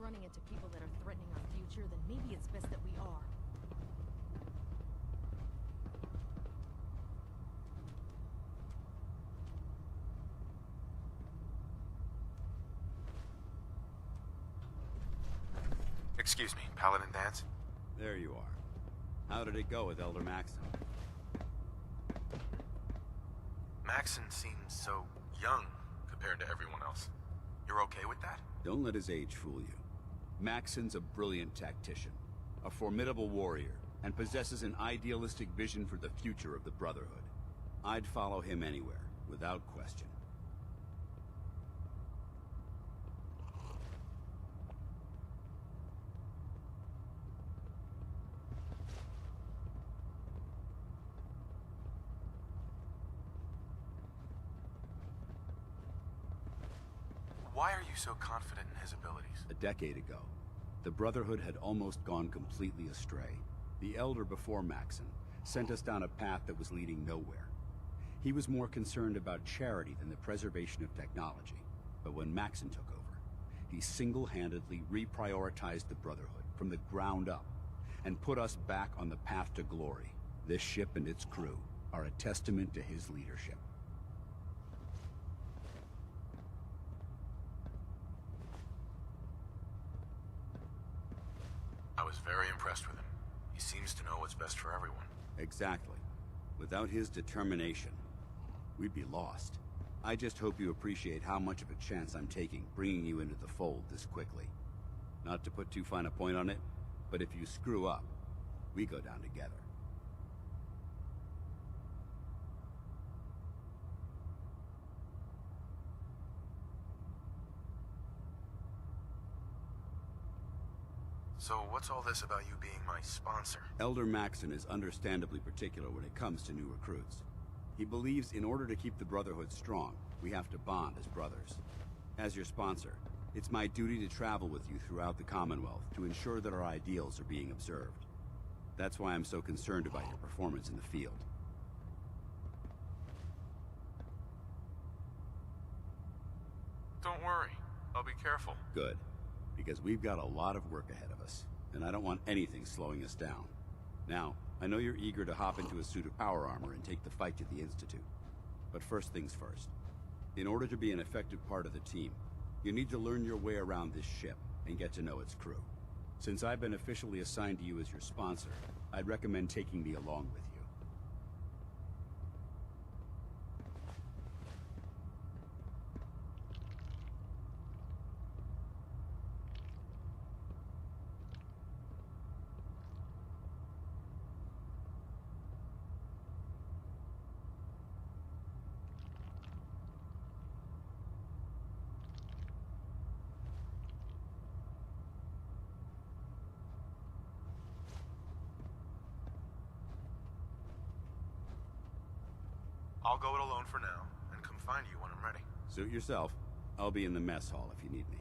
running into people that are threatening our future, then maybe it's best that we are. Excuse me, Paladin Dance? There you are. How did it go with Elder Maxon? Maxon seems so young compared to everyone else. You're okay with that? Don't let his age fool you. Maxon's a brilliant tactician, a formidable warrior, and possesses an idealistic vision for the future of the Brotherhood. I'd follow him anywhere, without question. Why are you so confident in his abilities? A decade ago, the Brotherhood had almost gone completely astray. The Elder before Maxon sent us down a path that was leading nowhere. He was more concerned about charity than the preservation of technology. But when Maxon took over, he single-handedly reprioritized the Brotherhood from the ground up and put us back on the path to glory. This ship and its crew are a testament to his leadership. I was very impressed with him. He seems to know what's best for everyone. Exactly. Without his determination, we'd be lost. I just hope you appreciate how much of a chance I'm taking bringing you into the fold this quickly. Not to put too fine a point on it, but if you screw up, we go down together. So what's all this about you being my sponsor? Elder Maxon is understandably particular when it comes to new recruits. He believes in order to keep the Brotherhood strong, we have to bond as brothers. As your sponsor, it's my duty to travel with you throughout the Commonwealth to ensure that our ideals are being observed. That's why I'm so concerned about your performance in the field. Don't worry. I'll be careful. Good. Because we've got a lot of work ahead of us, and I don't want anything slowing us down. Now, I know you're eager to hop into a suit of power armor and take the fight to the Institute. But first things first. In order to be an effective part of the team, you need to learn your way around this ship and get to know its crew. Since I've been officially assigned to you as your sponsor, I'd recommend taking me along with you. I'll go it alone for now, and come find you when I'm ready. Suit yourself. I'll be in the mess hall if you need me.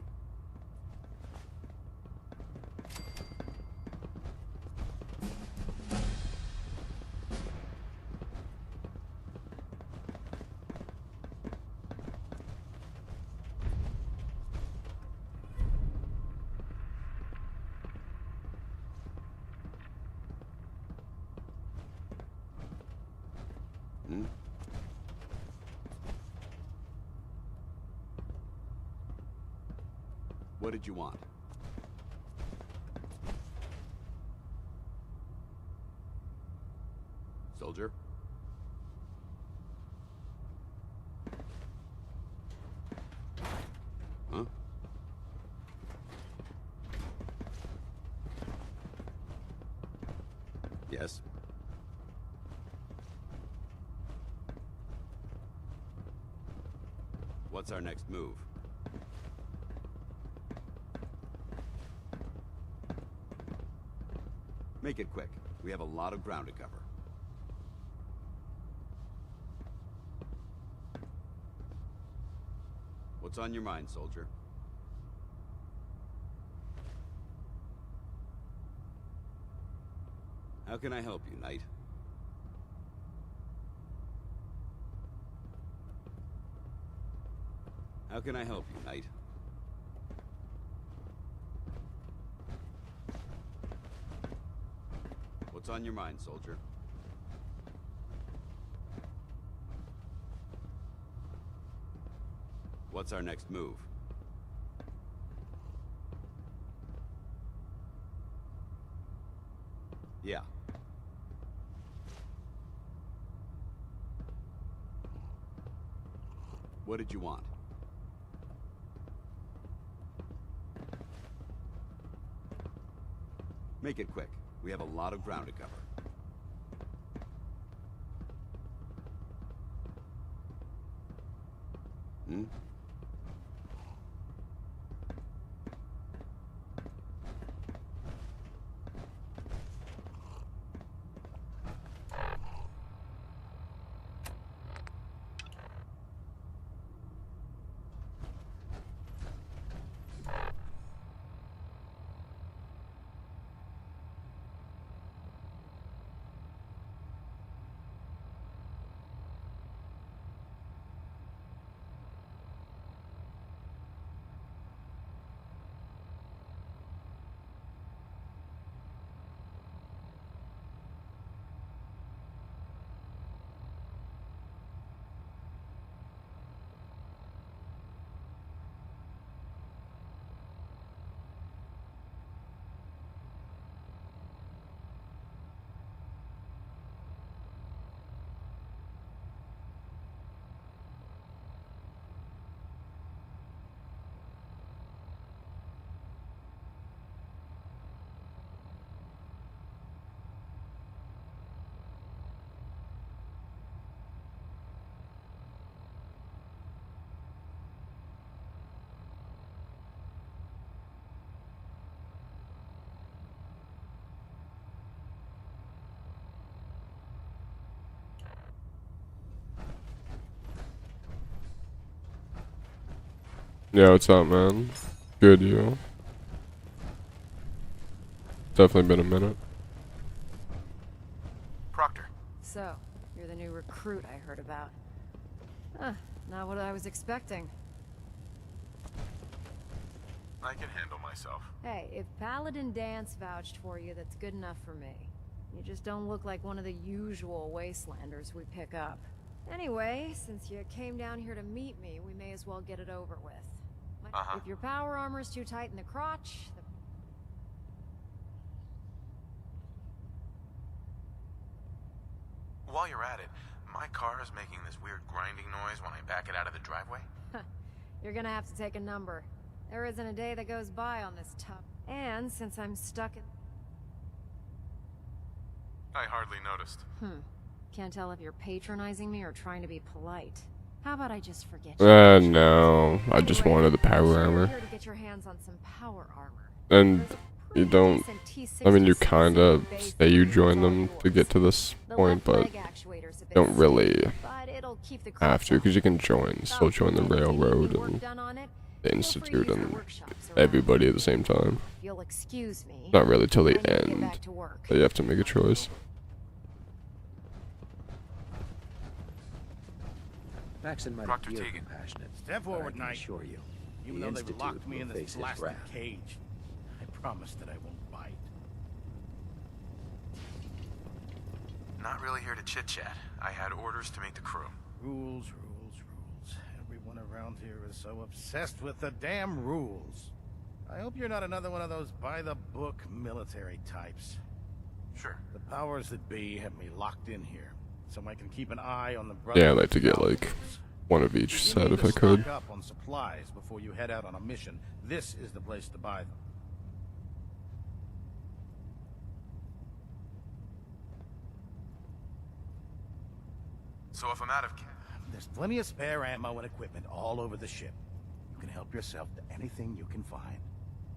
What did you want? Soldier? Huh? Yes. What's our next move? Make it quick. We have a lot of ground to cover. What's on your mind, soldier? How can I help you, knight? How can I help you, knight? What's on your mind, soldier? What's our next move? Yeah. What did you want? Make it quick. We have a lot of ground to cover. Hmm? Yeah, what's up, man? Good, you? Definitely been a minute. Proctor. So, you're the new recruit I heard about. Huh, not what I was expecting. I can handle myself. Hey, if Paladin Dance vouched for you, that's good enough for me. You just don't look like one of the usual wastelanders we pick up. Anyway, since you came down here to meet me, we may as well get it over with. If your power armor's too tight in the crotch, While you're at it, my car is making this weird grinding noise when I back it out of the driveway. you're gonna have to take a number. There isn't a day that goes by on this tub. And since I'm stuck in... I hardly noticed. Can't tell if you're patronizing me or trying to be polite. How about I just forget you? No. I just wanted the power armor. Here to get your hands on some power armor. And you don't... I mean, you kinda say you join them to get to this point, but don't really have to, because you can still join the railroad and the institute and everybody at the same time. Not really till the end, but you have to make a choice. Maxon might Dr. appear Tegan. compassionate. Step forward, but I can Knight. assure you, Even the though they've Institute locked me in will this face his blasted wrath. cage, I promise that I won't bite. Not really here to chit-chat. I had orders to meet the crew. Rules, rules, rules. Everyone around here is so obsessed with the damn rules. I hope you're not another one of those by-the-book military types. Sure. The powers that be have me locked in here, so I can keep an eye on the Yeah, I'd like to get like one of each set if I could. Stock up on supplies before you head out on a mission. This is the place to buy them. So if I'm out of... There's plenty of spare ammo and equipment all over the ship. You can help yourself to anything you can find.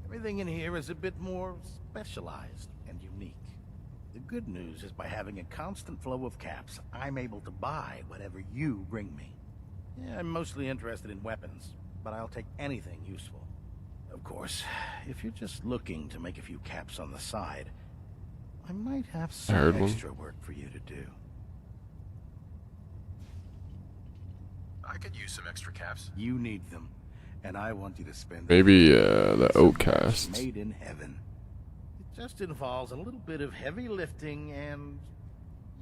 Everything in here is a bit more specialized and unique. The good news is by having a constant flow of caps, I'm able to buy whatever you bring me. Yeah, I'm mostly interested in weapons, but I'll take anything useful. Of course, if you're just looking to make a few caps on the side, I might have some extra work for you to do. I could use some extra caps. You need them, and I want you to spend Maybe the Outcast. made in heaven. Just involves a little bit of heavy lifting and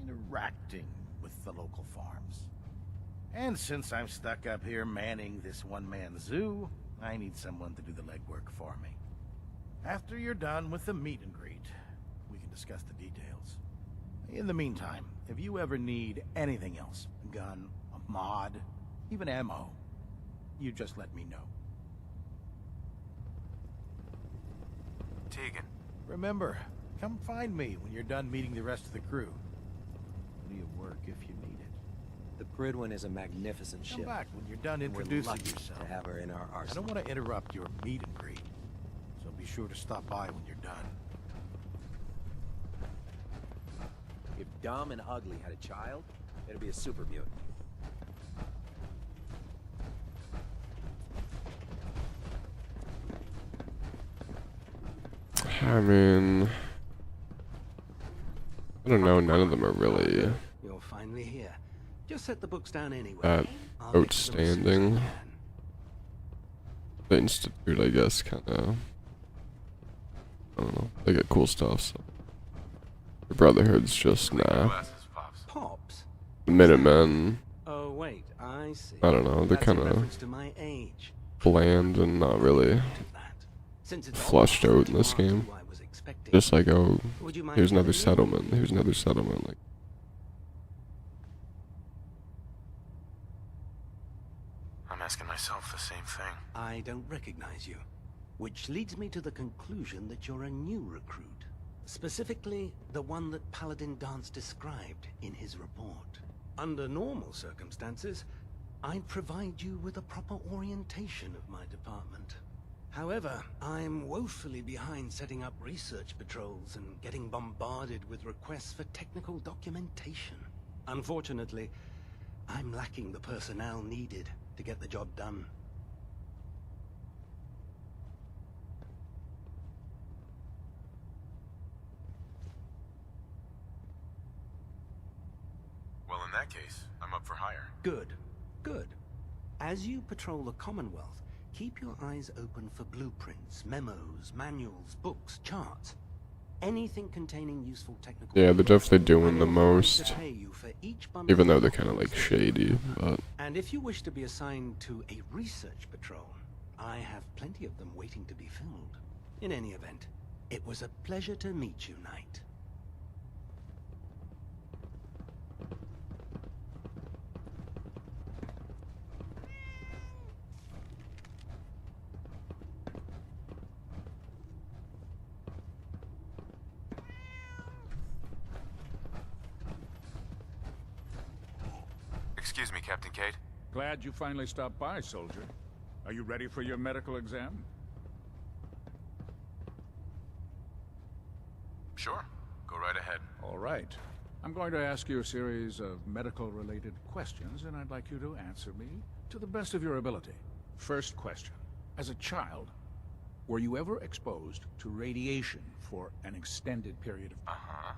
interacting with the local farms. And since I'm stuck up here manning this one-man zoo, I need someone to do the legwork for me. After you're done with the meet and greet, we can discuss the details. In the meantime, if you ever need anything else, a gun, a mod, even ammo, you just let me know. Tegan. Remember, come find me when you're done meeting the rest of the crew. Plenty of work if you need it. The Prydwen is a magnificent Come ship. back when you're done We're introducing lucky yourself. to have her in our I arsenal. don't want to interrupt your meet and greet, so be sure to stop by when you're done. If Dumb and Ugly had a child, it'd be a super mutant. I mean, I don't know. None of them are really You're finally here. Just set the books down anyway. that I'll get to them as soon as I outstanding. can. The Institute, I guess, kind of. I don't know. They get cool stuff. So. The Brotherhood's just nah. Glasses, Pops. Pops? The Minutemen, Oh wait, I see. I don't know. They're That's in kind of reference to my age. bland and not really To that. Since it's flushed almost out in this to game. who I was expecting. Just like, oh, Would you mind here's another telling me? settlement. Here's another settlement. Like, I'm asking myself the same thing. I don't recognize you. Which leads me to the conclusion that you're a new recruit. Specifically, the one that Paladin Dance described in his report. Under normal circumstances, I'd provide you with a proper orientation of my department. However, I'm woefully behind setting up research patrols and getting bombarded with requests for technical documentation. Unfortunately, I'm lacking the personnel needed to get the job done. Well, in that case, I'm up for hire. Good, good. As you patrol the Commonwealth, keep your eyes open for blueprints, memos, manuals, books, charts. Anything containing useful technical... yeah, they're definitely doing the I'm willing most. to pay you for each bundle Even though of they're kind of like shady, but And if you wish to be assigned to a research patrol, I have plenty of them waiting to be filled. In any event, it was a pleasure to meet you, Knight. Excuse me, Captain Cade. Glad you finally stopped by, soldier. Are you ready for your medical exam? Sure. Go right ahead. All right. I'm going to ask you a series of medical-related questions, and I'd like you to answer me to the best of your ability. First question. As a child, were you ever exposed to radiation for an extended period of time? Uh-huh.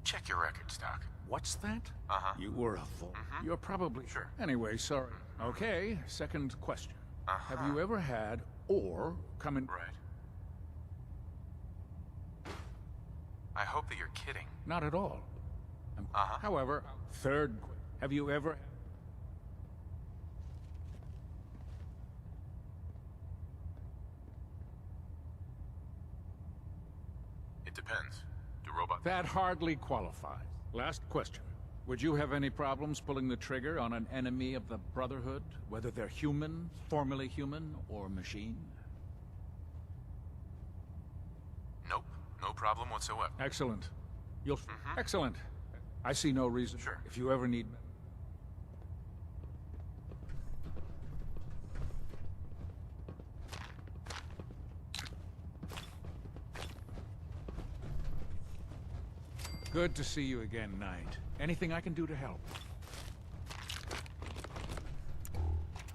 Check your records, Doc. What's that? Uh-huh. You were a fool. You're probably... Sure. Anyway, sorry. Okay, second question. Uh-huh. Have you ever had, or come in... Right. I hope that you're kidding. Not at all. Uh-huh. However, third, have you ever... It depends. Do robots... That hardly qualifies. Last question. Would you have any problems pulling the trigger on an enemy of the Brotherhood, whether they're human, formerly human, or machine? Nope. No problem whatsoever. Excellent. You'll... Excellent. I see no reason. Sure. If you ever need... Good to see you again, Knight. Anything I can do to help?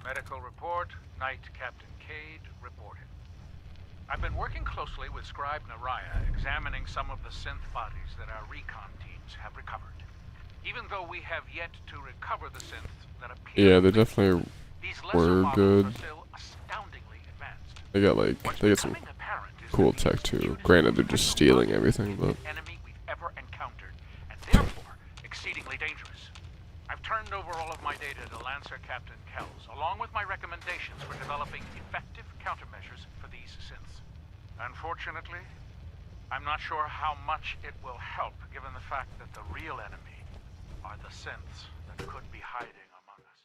Medical report, Knight Captain Cade reported. I've been working closely with Scribe Naraya, examining some of the synth bodies that our recon teams have recovered. Even though we have yet to recover the synths that appear... yeah, they definitely these lesser were models good. are still astoundingly advanced. They got like What's they get some becoming apparent is cool tech too. Granted, they're just stealing everything, but enemy we've ever encountered, and therefore exceedingly dangerous. I've turned over all of my data to Lancer Captain Kells, along with my recommendations for developing effective countermeasures for these synths. Unfortunately, I'm not sure how much it will help, given the fact that the real enemy are the synths that could be hiding among us.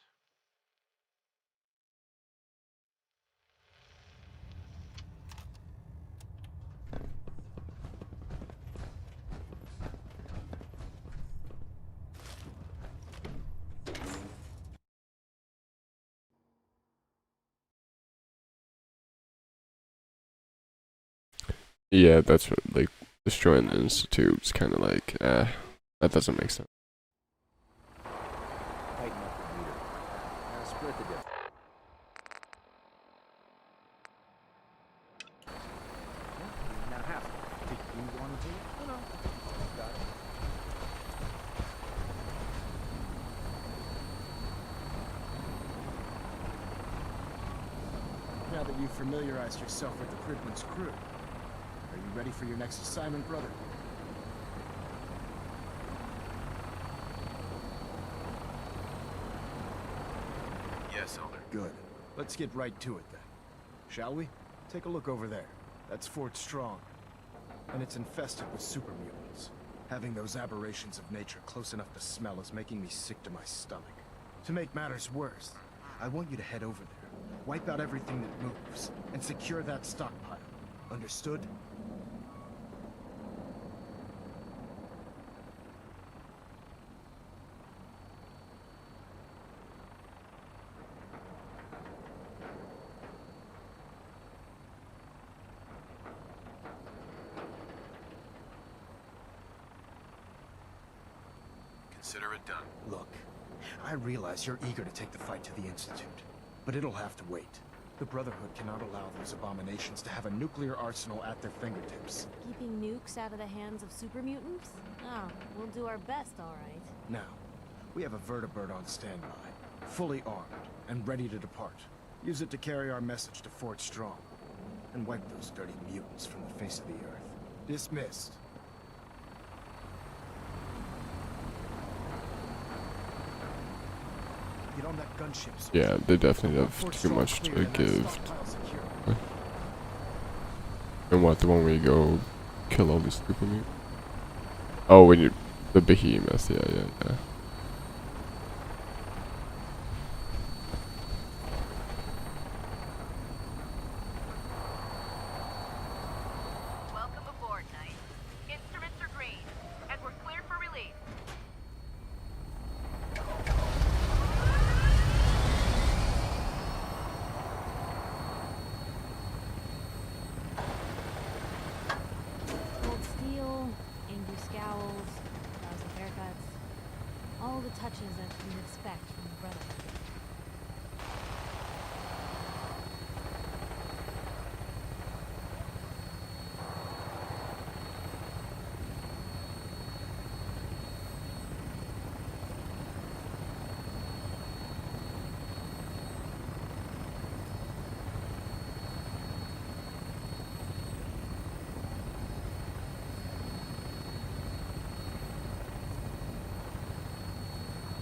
yeah, that's what, like, destroying the institute's kind of like, that doesn't make sense. Tighten up the meter. Now split the difference. Yeah, now half. Think you wanted to? No. Got it. Now that you've familiarized yourself with the Pridman's crew, are you ready for your next assignment, brother? Yes, Elder. Good. Let's get right to it then. Shall we? Take a look over there. That's Fort Strong. And it's infested with super mutants. Having those aberrations of nature close enough to smell is making me sick to my stomach. To make matters worse, I want you to head over there, wipe out everything that moves, and secure that stockpile. Understood? Consider it done. Look, I realize you're eager to take the fight to the Institute, but it'll have to wait. The Brotherhood cannot allow those abominations to have a nuclear arsenal at their fingertips. Keeping nukes out of the hands of super mutants? Oh, we'll do our best, all right. Now, we have a vertibird on standby, fully armed and ready to depart. Use it to carry our message to Fort Strong, and wipe those dirty mutants from the face of the earth. Dismissed. Get on that gunship. Yeah, they definitely have too much to give. And what, the one where you go kill all these super mutants? Oh, when you, the behemoth, yeah. Welcome aboard, Knight. Instruments are green, and we're cleared for release. Cold steel, angry scowls, lousy haircuts. All the touches that you'd expect from the Brotherhood.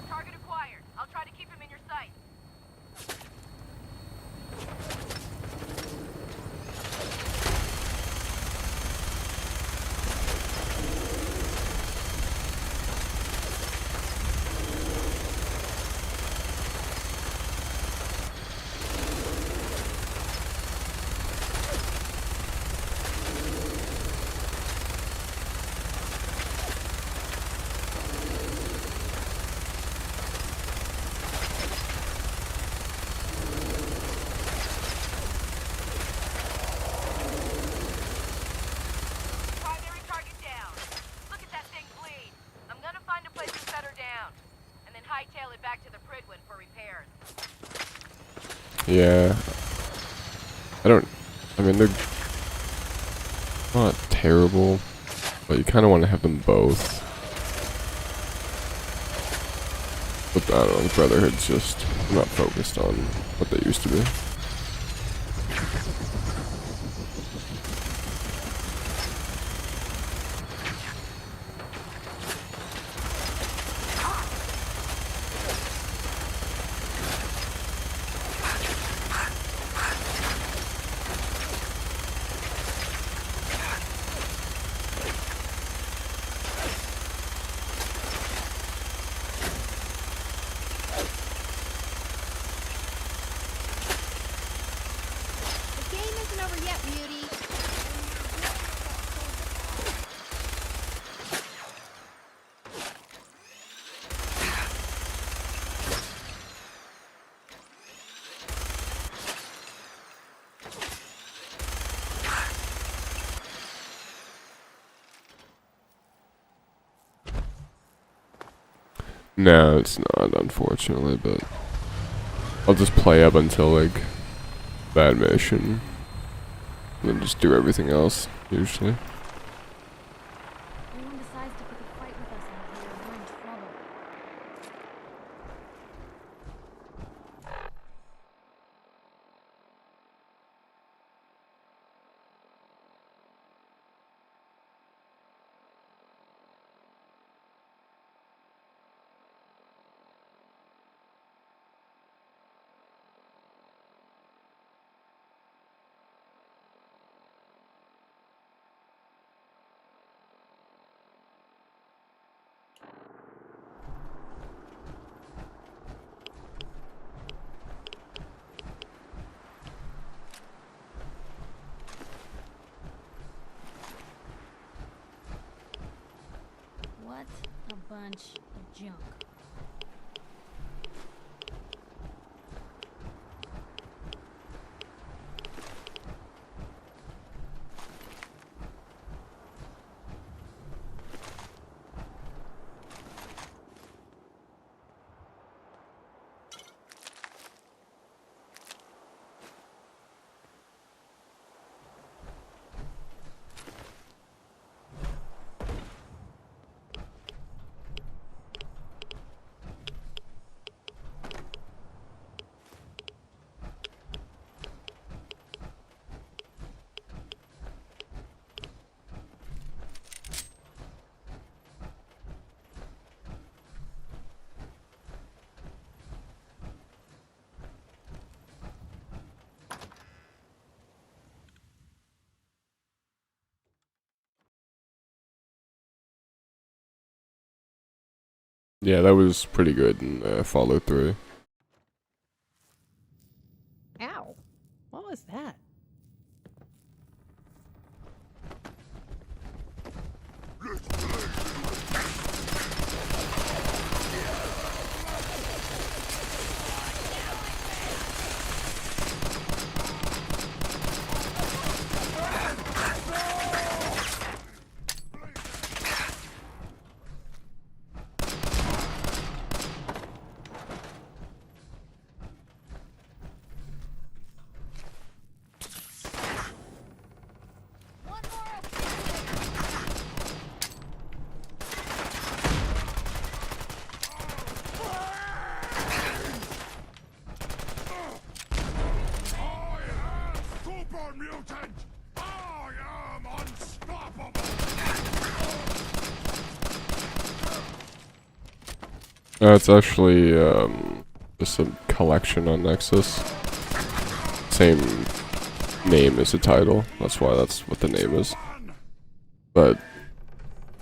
Target acquired. I'll try to keep him in your sight. Primary target down. Look at that thing bleed. I'm gonna find a place to set her down, and then hightail it back to the Pridwin for repairs. Yeah. I mean, they're not terrible, but you kind of want to have them both. But I don't know, the Brotherhood's just not focused on what they used to be. No, it's not, unfortunately, but I'll just play up until, like, that mission. And then just do everything else, usually. Anyone decides to pick a fight with us out here, we're in trouble. What a bunch of junk. Yeah, that was pretty good in Fallout 3. Ow. What was that? It's actually just a collection on Nexus. Same name as the title. That's why that's what the name is. But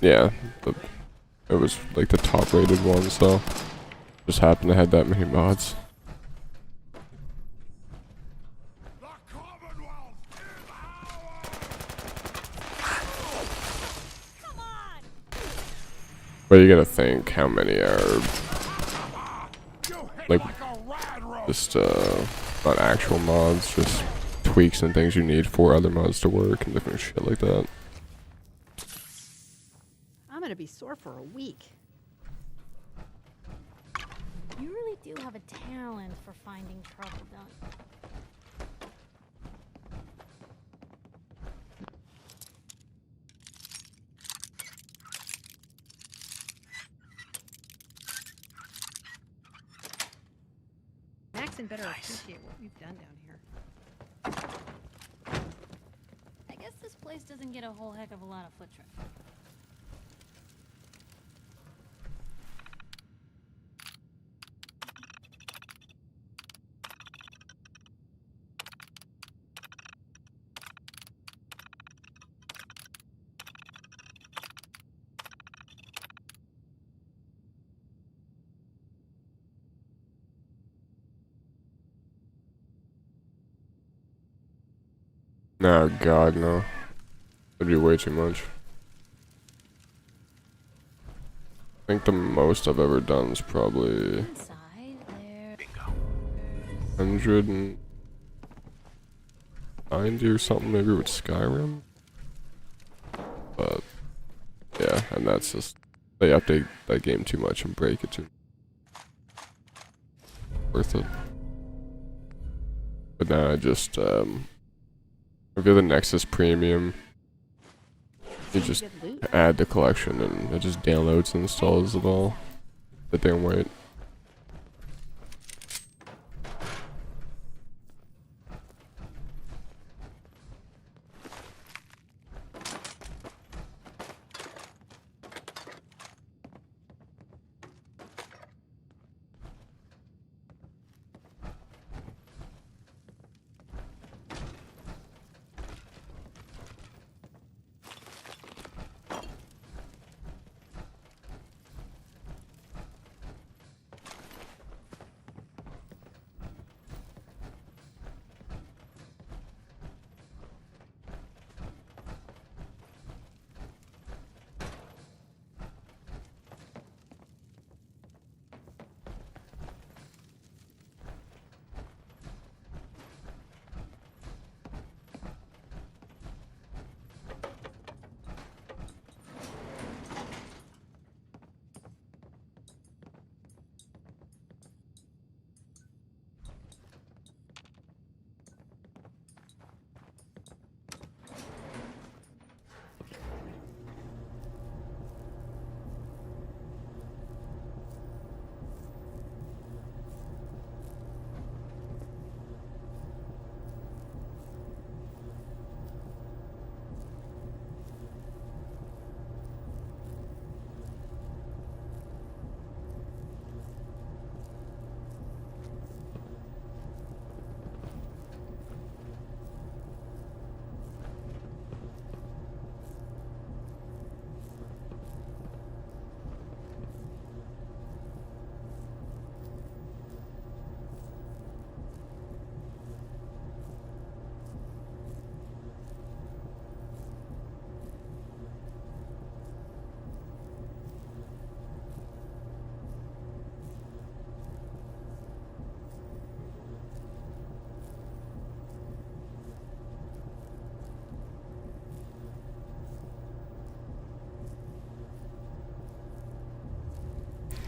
yeah, it was like the top rated one, so just happened to have that many mods. But you gotta think how many are like just not actual mods, just tweaks and things you need for other mods to work and different shit like that. I'm gonna be sore for a week. You really do have a talent for finding trouble, don't you? Maxon better appreciate what we've done down here. I guess this place doesn't get a whole heck of a lot of foot traffic. No, God, no. That'd be way too much. I think the most I've ever done is probably 190 or something, maybe with Skyrim. But yeah, and that's just they update that game too much and break it too. worth it. But now I just I'll get the Nexus Premium. You just add the collection and it just downloads and installs it all. The damn wait.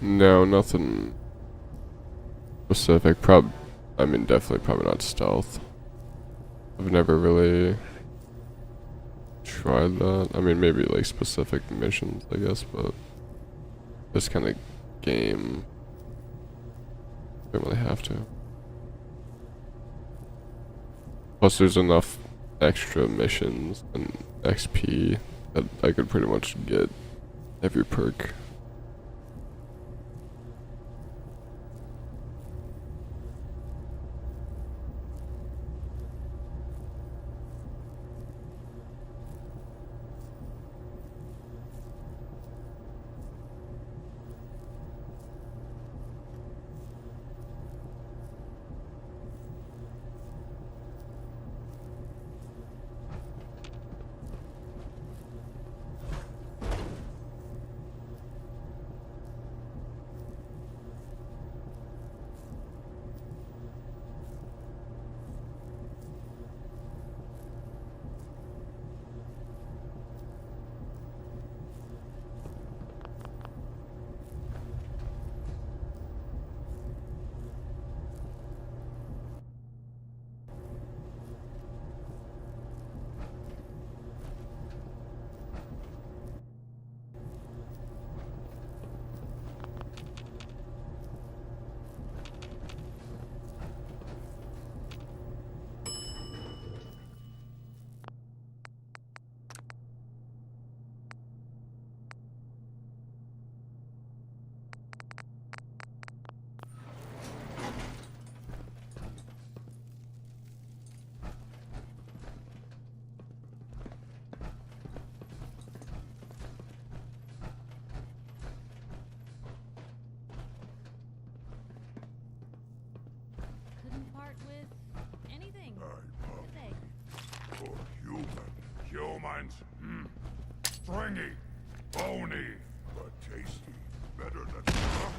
No, nothing specific. I mean, definitely probably not stealth. I've never really tried that. I mean, maybe like specific missions, I guess, but this kind of game, don't really have to. Plus, there's enough extra missions and XP that I could pretty much get every perk. Humans? Stringy, bony, but tasty. Better than... Huh?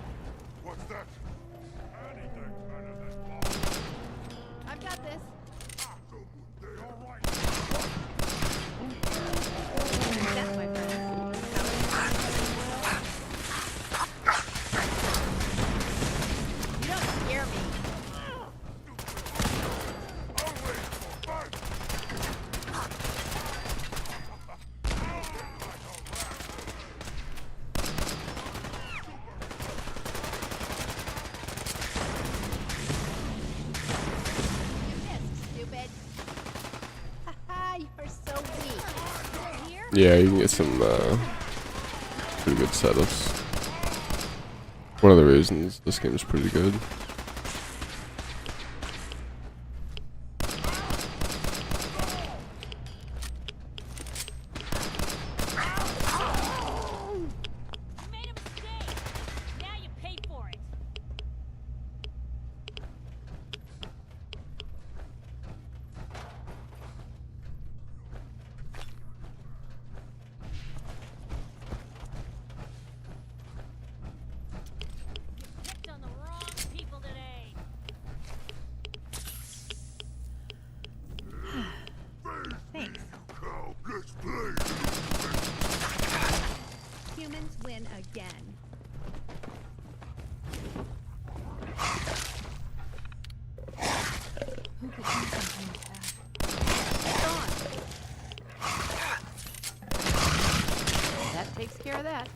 What's that? Anything's better than bone. I've got this. You're right. That's my friend. You don't scare me. Yeah, you can get some pretty good setups. One of the reasons this game is pretty good. Thanks. Let's play. Humans win again. Who could do something like that? That takes care of that.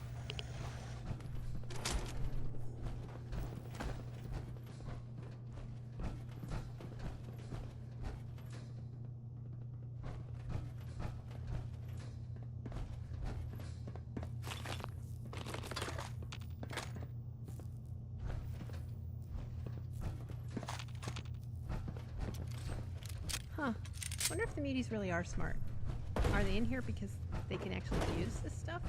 Huh. Wonder if the muties really are smart. Are they in here because they can actually use this stuff?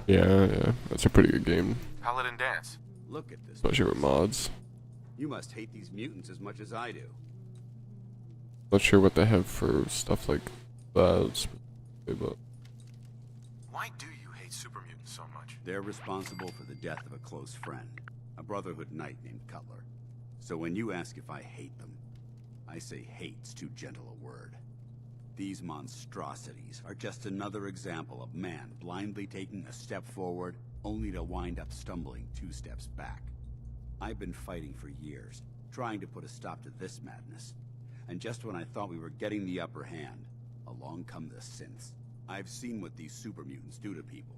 Yeah, that's a pretty good game, Paladin Dance. Look at this. especially with mods. You must hate these mutants as much as I do. Not sure what they have for stuff like that, but Why do you hate super mutants so much? They're responsible for the death of a close friend, a Brotherhood knight named Cutler. So when you ask if I hate them, I say hate's too gentle a word. These monstrosities are just another example of man blindly taking a step forward, only to wind up stumbling 2 steps back. I've been fighting for years, trying to put a stop to this madness. And just when I thought we were getting the upper hand, along come the synths. I've seen what these super mutants do to people.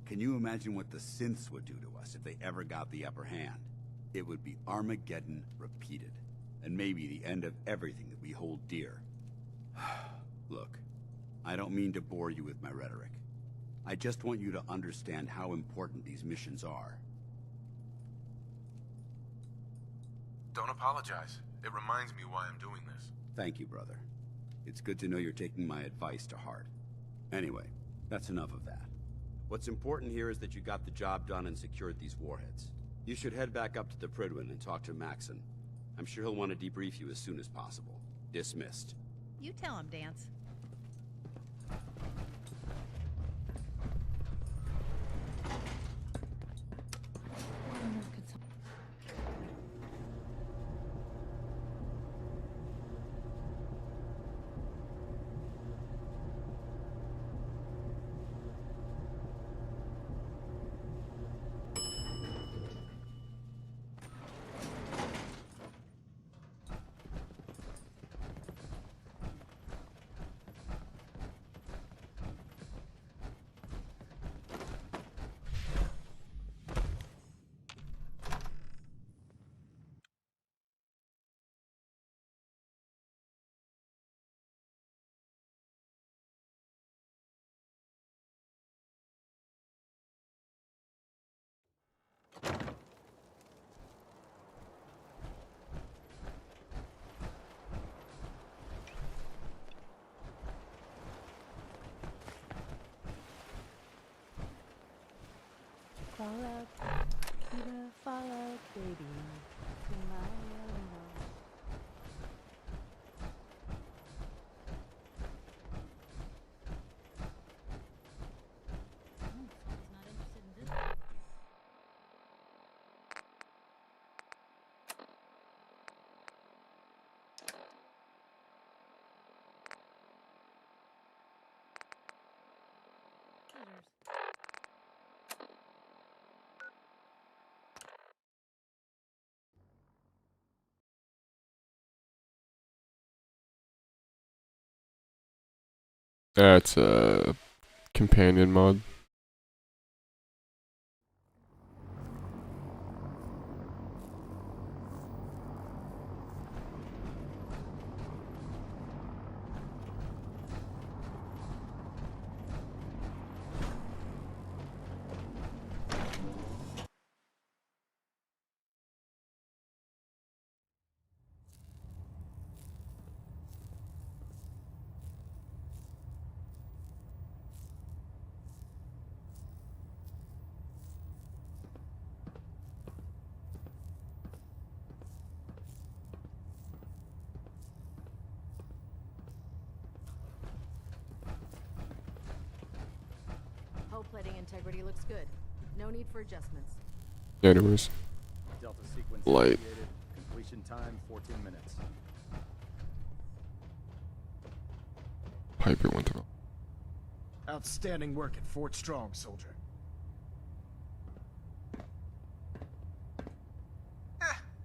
Can you imagine what the synths would do to us if they ever got the upper hand? It would be Armageddon repeated, and maybe the end of everything that we hold dear. Look, I don't mean to bore you with my rhetoric. I just want you to understand how important these missions are. Don't apologize. It reminds me why I'm doing this. Thank you, brother. It's good to know you're taking my advice to heart. Anyway, that's enough of that. What's important here is that you got the job done and secured these warheads. You should head back up to the Prydwen and talk to Maxon. I'm sure he'll want to debrief you as soon as possible. Dismissed. You tell him, Dance. Fall out, Kira, fall out, baby. That's a companion mod. Hull plating integrity looks good. No need for adjustments. Anyways, Delta sequence light. initiated. Completion time 14 minutes. Piper went through. Outstanding work at Fort Strong, soldier.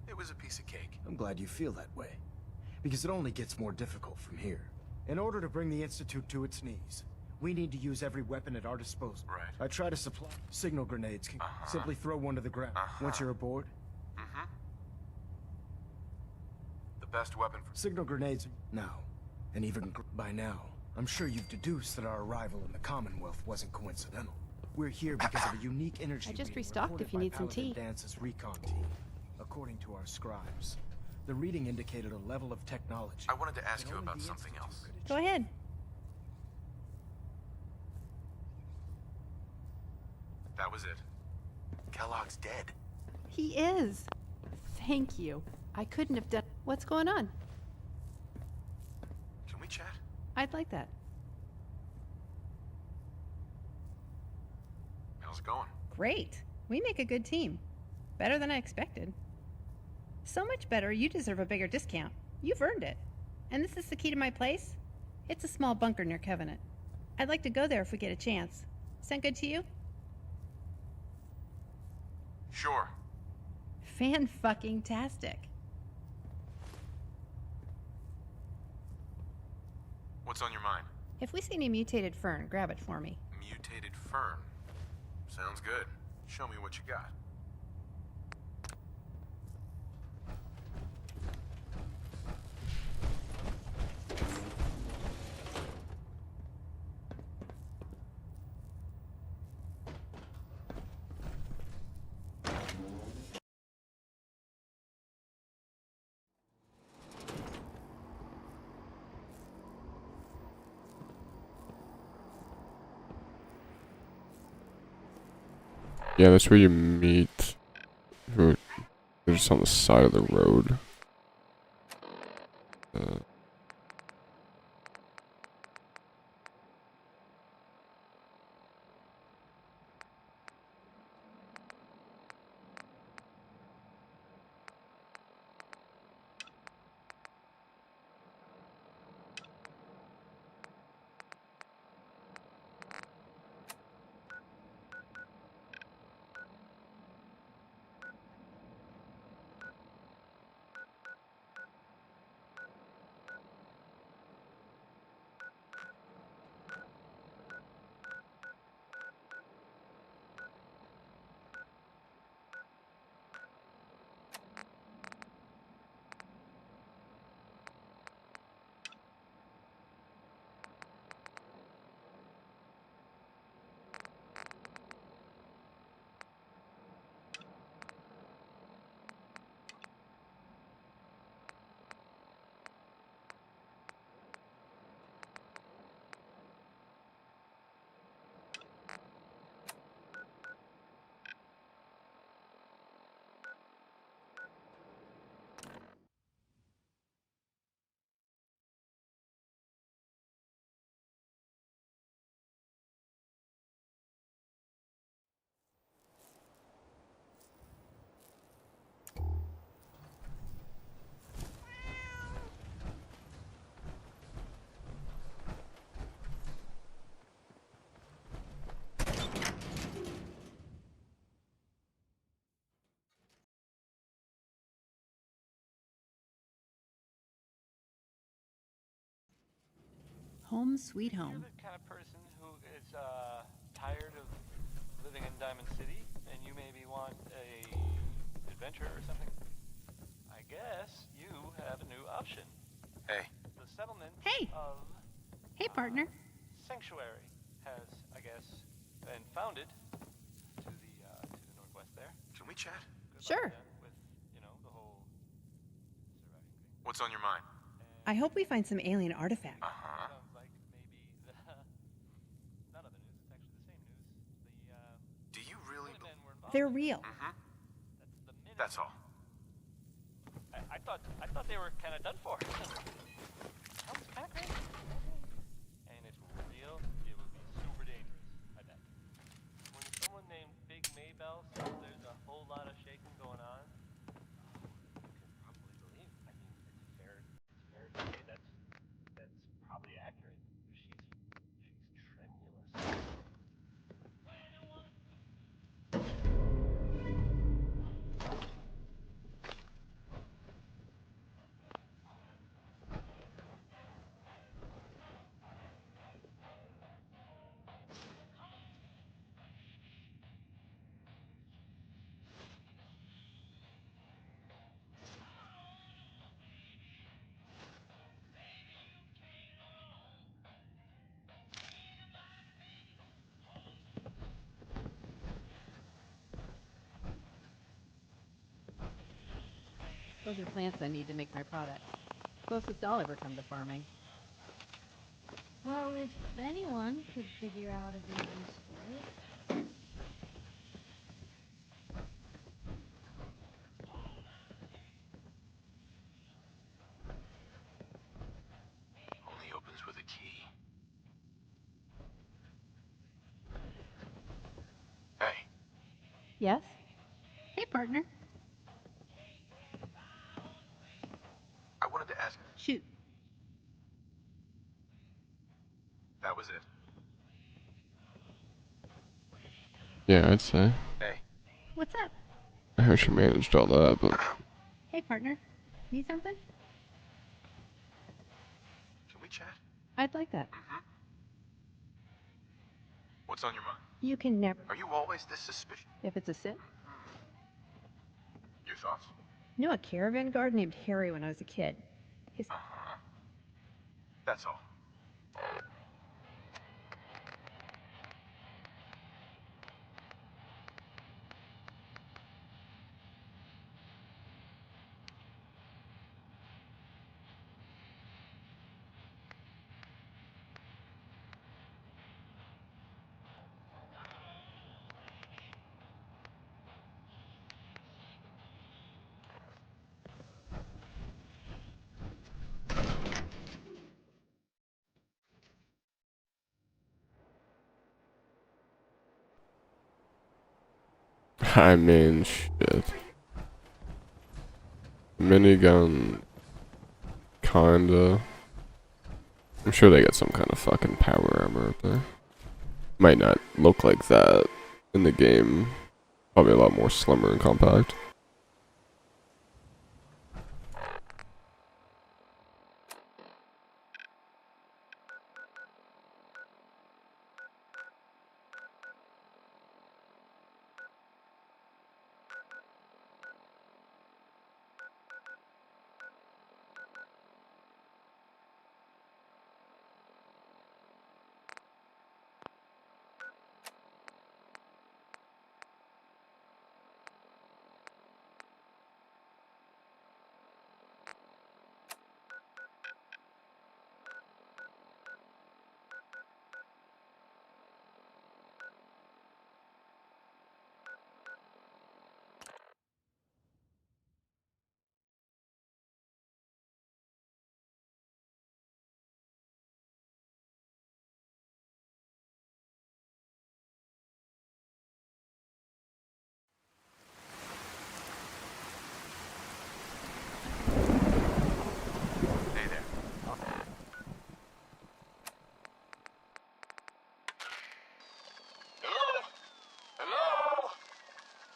It was a piece of cake. I'm glad you feel that way, because it only gets more difficult from here. In order to bring the Institute to its knees, we need to use every weapon at our disposal. Right. I try to supply signal grenades. Simply throw one to the ground. Once you're aboard, The best weapon for... signal grenades now. And even by now, I'm sure you've deduced that our arrival in the Commonwealth wasn't coincidental. We're here because of a unique energy I just reading restocked reported if you by need some Paladin tea. Dance's recon team. According to our scribes, the reading indicated a level of technology. I wanted to ask that you only about the something Institute else. could Go ahead. That was it. Kellogg's dead. He is. Thank you. I couldn't have done. What's going on? Can we chat? I'd like that. How's it going? Great. We make a good team. Better than I expected. So much better, you deserve a bigger discount. You've earned it. And this is the key to my place? It's a small bunker near Covenant. I'd like to go there if we get a chance. Sound good to you? Sure. Fan-fucking-tastic. What's on your mind? If we see any mutated fern, grab it for me. Mutated fern. Sounds good. Show me what you got. Yeah, that's where you meet. They're just on the side of the road. Home sweet home. You're the kind of person who is tired of living in Diamond City, and you maybe want a adventure or something. I guess you have a new option. Hey. The settlement Hey. of Hey, partner. Sanctuary has, I guess, been founded to the northwest there. Can we chat? Sure. With, you know, the whole surviving thing. What's on your mind? I hope we find some alien artifact. Uh-huh. Sounds like maybe the not other news. It's actually the same news. Do you really? They're real. Mm-hmm. That's the minute. That's all. I thought they were kind of done for. Sounds kind of crazy. And if it were real, it would be super dangerous. I bet. When someone named Big Maybell says there's a whole lot of shaking going on, you can probably believe. I mean, it's fair to say that's probably accurate. She's tremulous. Those are plants I need to make my products. Closest I'll ever come to farming. Well, if anyone could figure out a good use for it. Only opens with a key. Hey. Yes? Hey, partner. I wanted to ask. Shoot. That was it. Yeah, I'd say. Hey. What's up? I heard she managed all that, but Hey, partner. Need something? Can we chat? I'd like that. Mm-hmm. What's on your mind? You can never. Are you always this suspicious? If it's a sin. Your thoughts? Knew a caravan guard named Harry when I was a kid. His. Uh-huh. That's all. I mean, shit. Minigun, kinda. I'm sure they got some kind of fucking power armor up there. Might not look like that in the game. Probably a lot more slimmer and compact.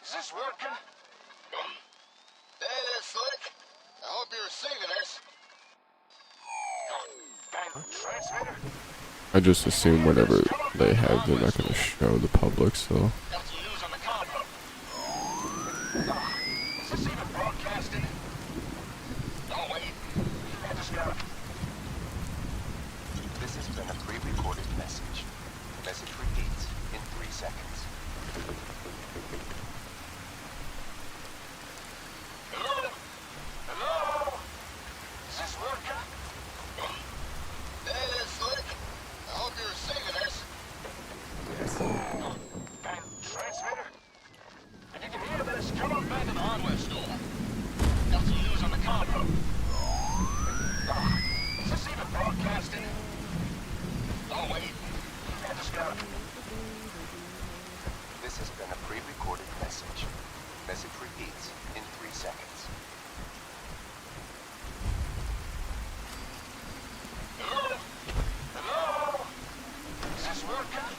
Is this working? Hey there, Slick. I hope you're receiving this. Bang. I just assume whatever they have, they're not going to show the public, so. Is this even broadcasting? Oh, wait. This has been a pre-recorded message. Message repeats in 3 seconds. Hello? Hello? Is this working? Hey there, Slick. I hope you're receiving this. Yes. And transmitter? If you can hear this, come on back to the hardware store. Got some news on the combo. Is this even broadcasting? Oh, wait. I just got it. This has been a pre-recorded message. Message repeats in 3 seconds. Hello? Hello? Is this working?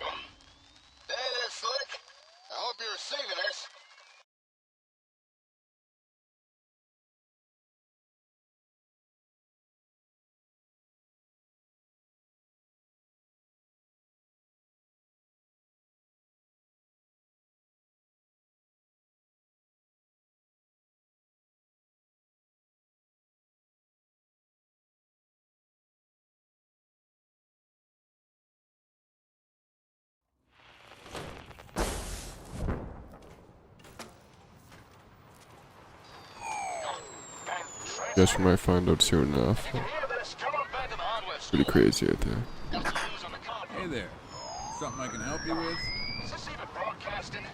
Hey there, Slick. I hope you're receiving this. Guess we might find out soon enough. Pretty crazy out there. Hey there. Something I can help you with? Is this even broadcasting?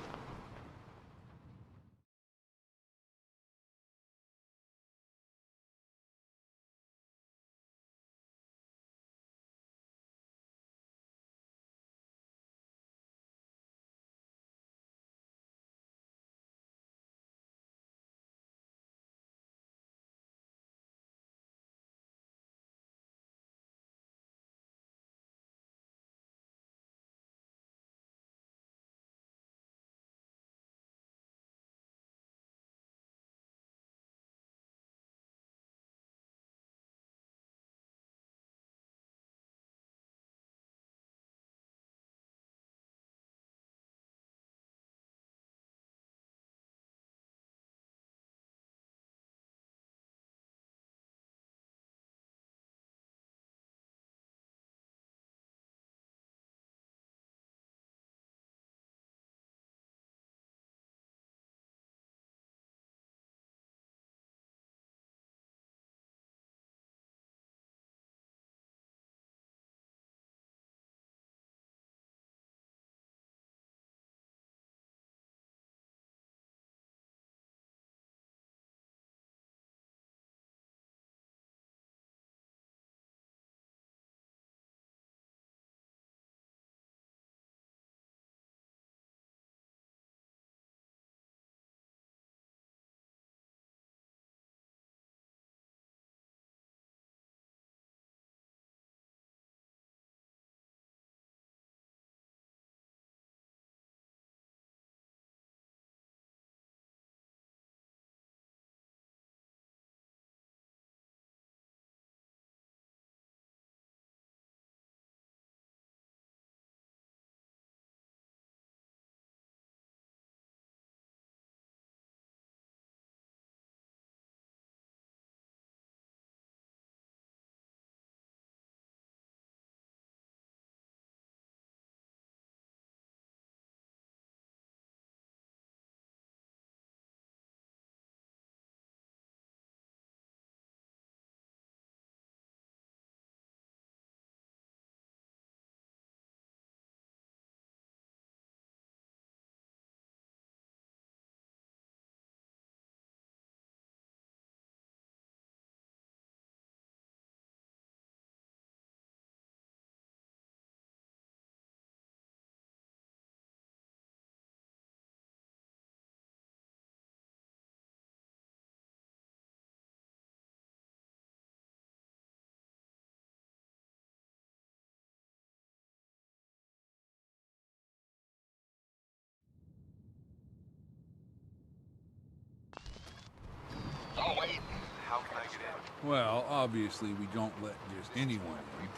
Well, obviously we don't let just anyone in.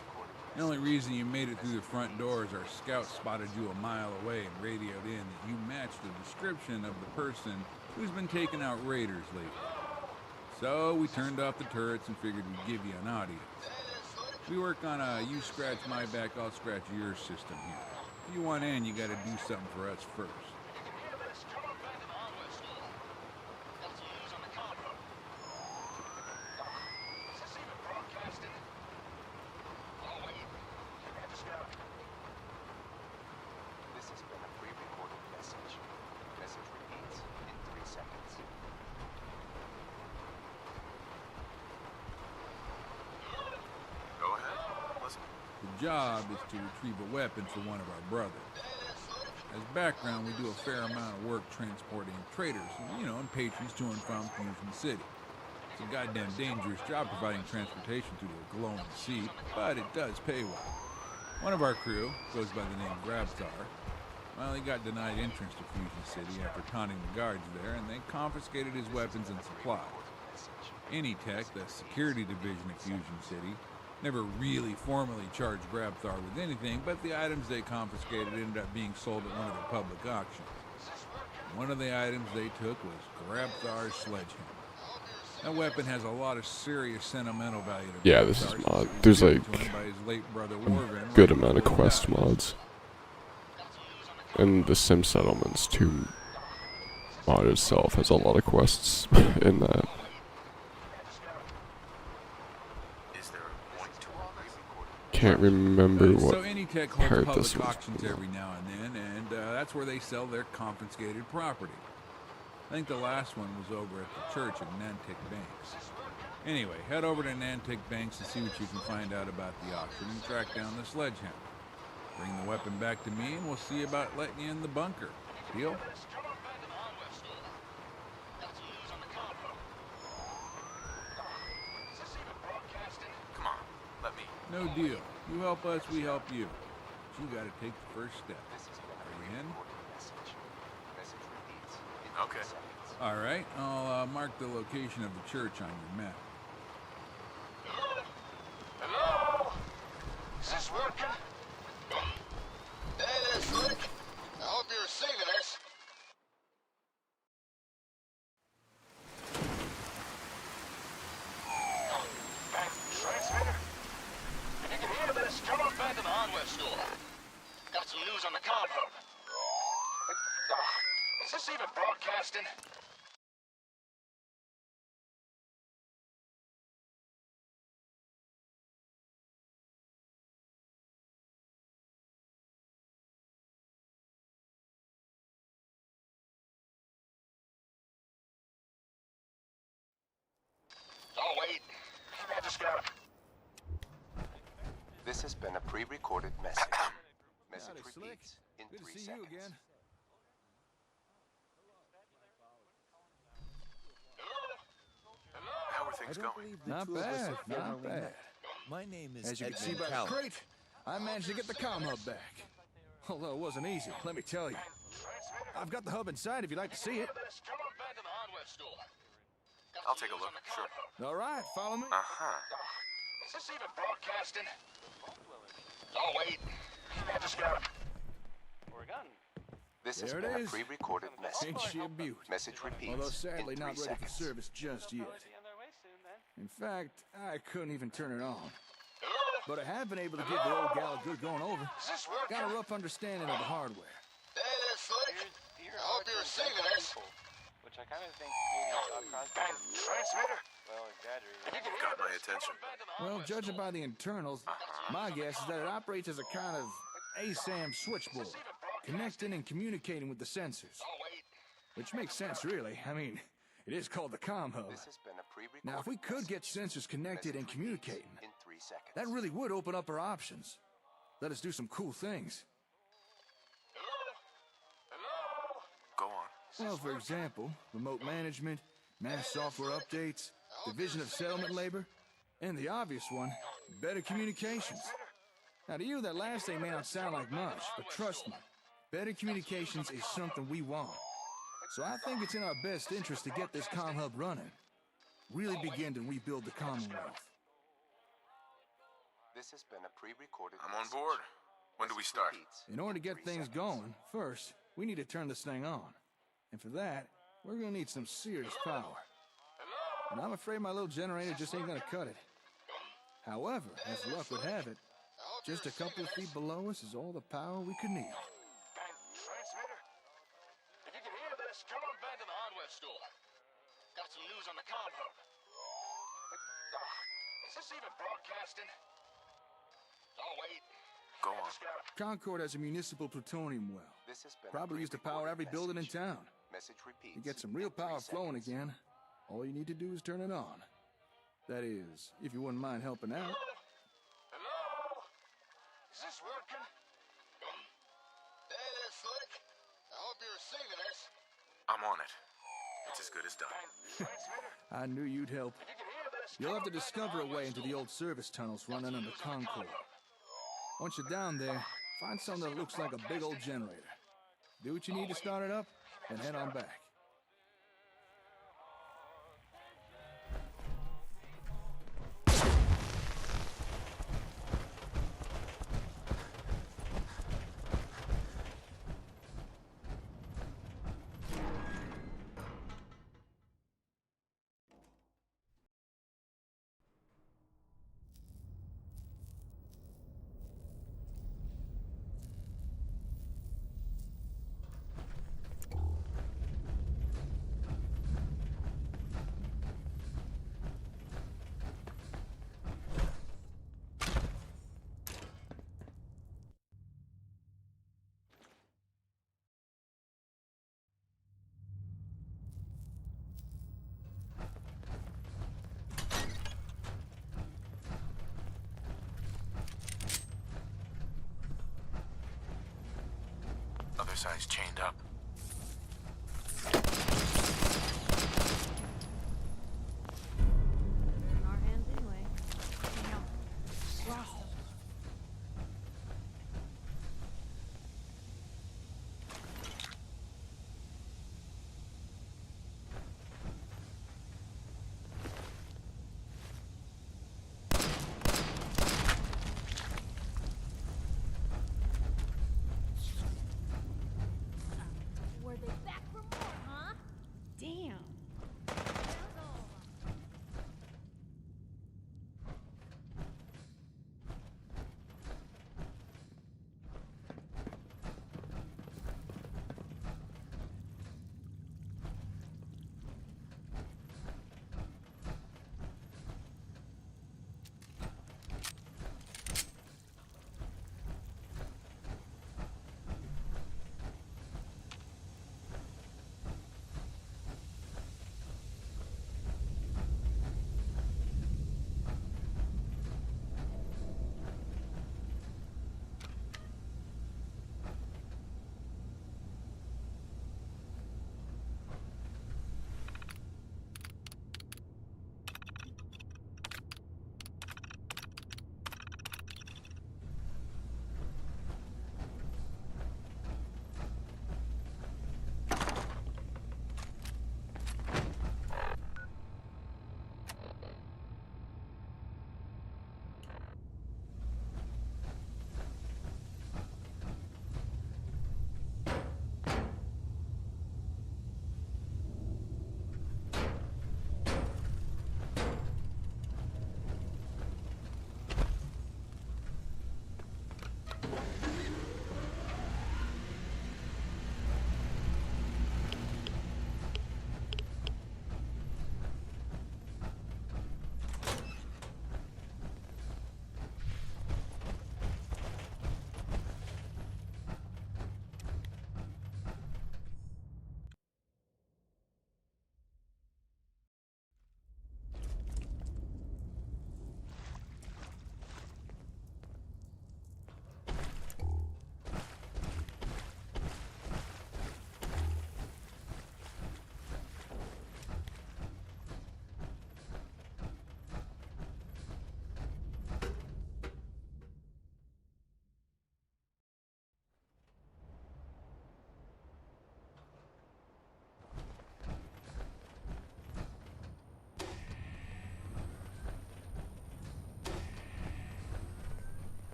The only reason you made it through the front door is our scouts spotted you a mile away and radioed in that you matched the description of the person who's been taking out raiders lately. So we turned off the turrets and figured we'd give you an audience. We work on a you scratch my back, I'll scratch yours system here. If you want in, you gotta do something for us first. The job is to retrieve a weapon for one of our brothers. As background, we do a fair amount of work transporting traders, and patrons to and from Fusion City. It's a goddamn dangerous job providing transportation through the glowing sea, but it does pay well. One of our crew goes by the name Grabthar. Well, he got denied entrance to Fusion City after taunting the guards there, and they confiscated his weapons and supplies. Anytech, the security division of Fusion City, never really formally charged Grabthar with anything, but the items they confiscated ended up being sold at one of the public auctions. One of the items they took was Grabthar's sledgehammer. That weapon has a lot of serious sentimental value to Yeah, this is mod. There's like a good amount of quest mods. And the Sim Settlements 2 mod itself has a lot of quests in that. Can't remember what So Anytech holds part public this was. auctions every now and then, and that's where they sell their confiscated property. I think the last one was over at the church at Nantic Banks. Anyway, head over to Nantic Banks and see what you can find out about the auction and track down the sledgehammer. Bring the weapon back to me and we'll see about letting you in the bunker. Deal? Come on, let me. No deal. You help us, we help you. But you gotta take the first step. Are you in? Okay. Alright, I'll mark the location of the church on your map. Hello? Is this working? That is slick. I hope you're receiving this. Transmitter? If you can hear this, come on back to the hardware store. Got some news on the comm hub. Is this even broadcasting? Oh, wait. I just got it. This has been a pre-recorded message. Message repeats in Good 3 to see seconds. you again. How are things going? Not bad, not bad. My name is As you can see by the crate, I managed to get the comm hub back. Although it wasn't easy, let me tell you. I've got the hub inside if you'd like to see it. Come on back to the hardware store. I'll take a look, sure. All right, follow me. Uh-huh. Is this even broadcasting? Oh, wait. I just got it. Oregon. This has There been it a is. pre-recorded message. Ain't she a beaut? Message repeats Although sadly in 3 not ready for seconds. service just yet. In fact, I couldn't even turn it on. But I have been able to give the old gal a good going over. Got a rough understanding of the hardware. That is slick. I hope you're receiving this. Which I kind of think maybe Transmitter? well exaggerated. Got my attention. Well, judging by the internals, my guess is that it operates as a kind of ASAM switchboard, connecting and communicating with the sensors. Which makes sense, really. I mean, it is called the comm hub. This has been a pre-recorded Now, if we could get sensors connected and communicating, in 3 seconds. that really would open up our options. Let us do some cool things. Go on. Well, for example, remote management, mass software updates, division of settlement labor, and the obvious one, better communications. Now, to you, that last thing may not sound like much, but trust me, better communications is something we want. So I think it's in our best interest to get this comm hub running. really begin to rebuild the Commonwealth. This has been a pre-recorded I'm on board. When do we start? In order to get things going, first, we need to turn this thing on. And for that, we're gonna need some serious power. And I'm afraid my little generator just ain't gonna cut it. However, as luck would have it, just a couple of feet below us is all the power we could need. Transmitter? If you can hear this, come on back to the hardware store. Got some news on the comm hub. Is this even broadcasting? Oh, wait. Go on. Concord has a municipal plutonium well. This has been Probably used to power every building in town. Message repeats. To get some real power flowing again, all you need to do is turn it on. That is, if you wouldn't mind helping out. Hello? Is this working? Hey there, Slick. I hope you're receiving this. I'm on it. It's as good as done. I knew you'd help. You'll have to discover a way into the old service tunnels running under Concord. Once you're down there, find something that looks like a big old generator. Do what you need to start it up, and head on back. Other side's chained up. They're in our hands anyway. Now, lost them.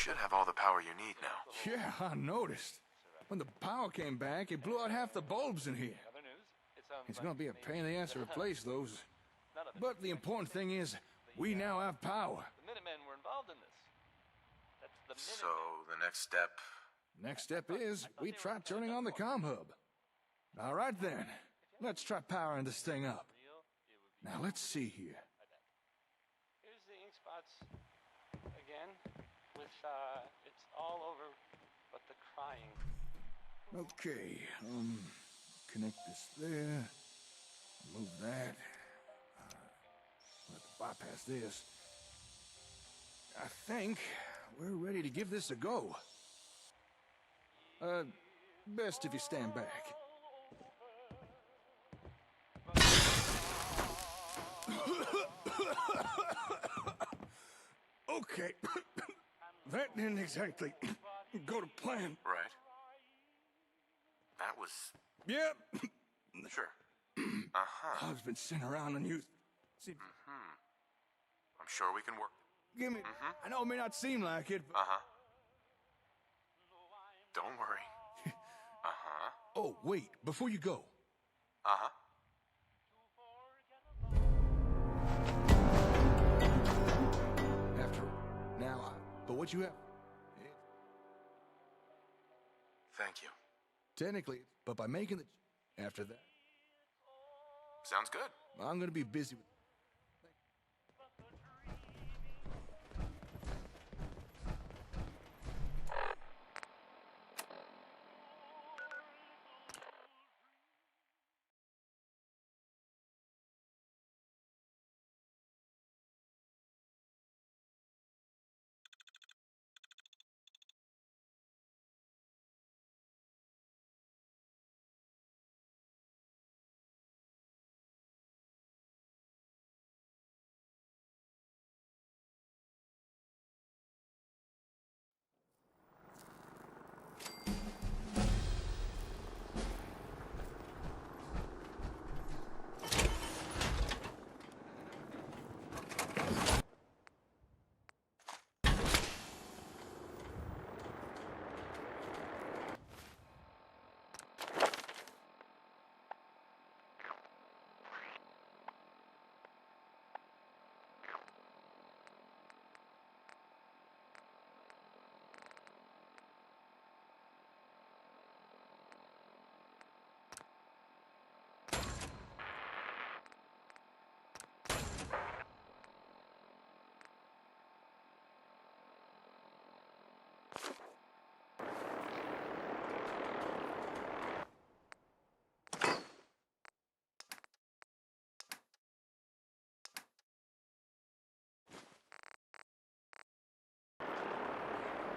should have all the power you need now. Yeah, I noticed. When the power came back, it blew out half the bulbs in here. It's gonna be a pain in the ass to replace those. But the important thing is, we now have power. The Minutemen were involved in this. That's the So, the next step... Next step is, we try turning on the comm hub. All right then, let's try powering this thing up. Now let's see here. Here's the ink spots again, with it's all over but the crying. Okay, connect this there. Move that. Let's bypass this. I think we're ready to give this a go. Best if you stand back. Okay. That didn't exactly go to plan. Right. That was... Yep. Sure. Uh-huh. I've been sitting around and used... I'm sure we can work... Give me... I know it may not seem like it, but... Uh-huh. Don't worry. Uh-huh. Oh, wait. Before you go. Uh-huh. After... Now, but what you have... Thank you. Technically, but by making the... After that... Sounds good. I'm gonna be busy with...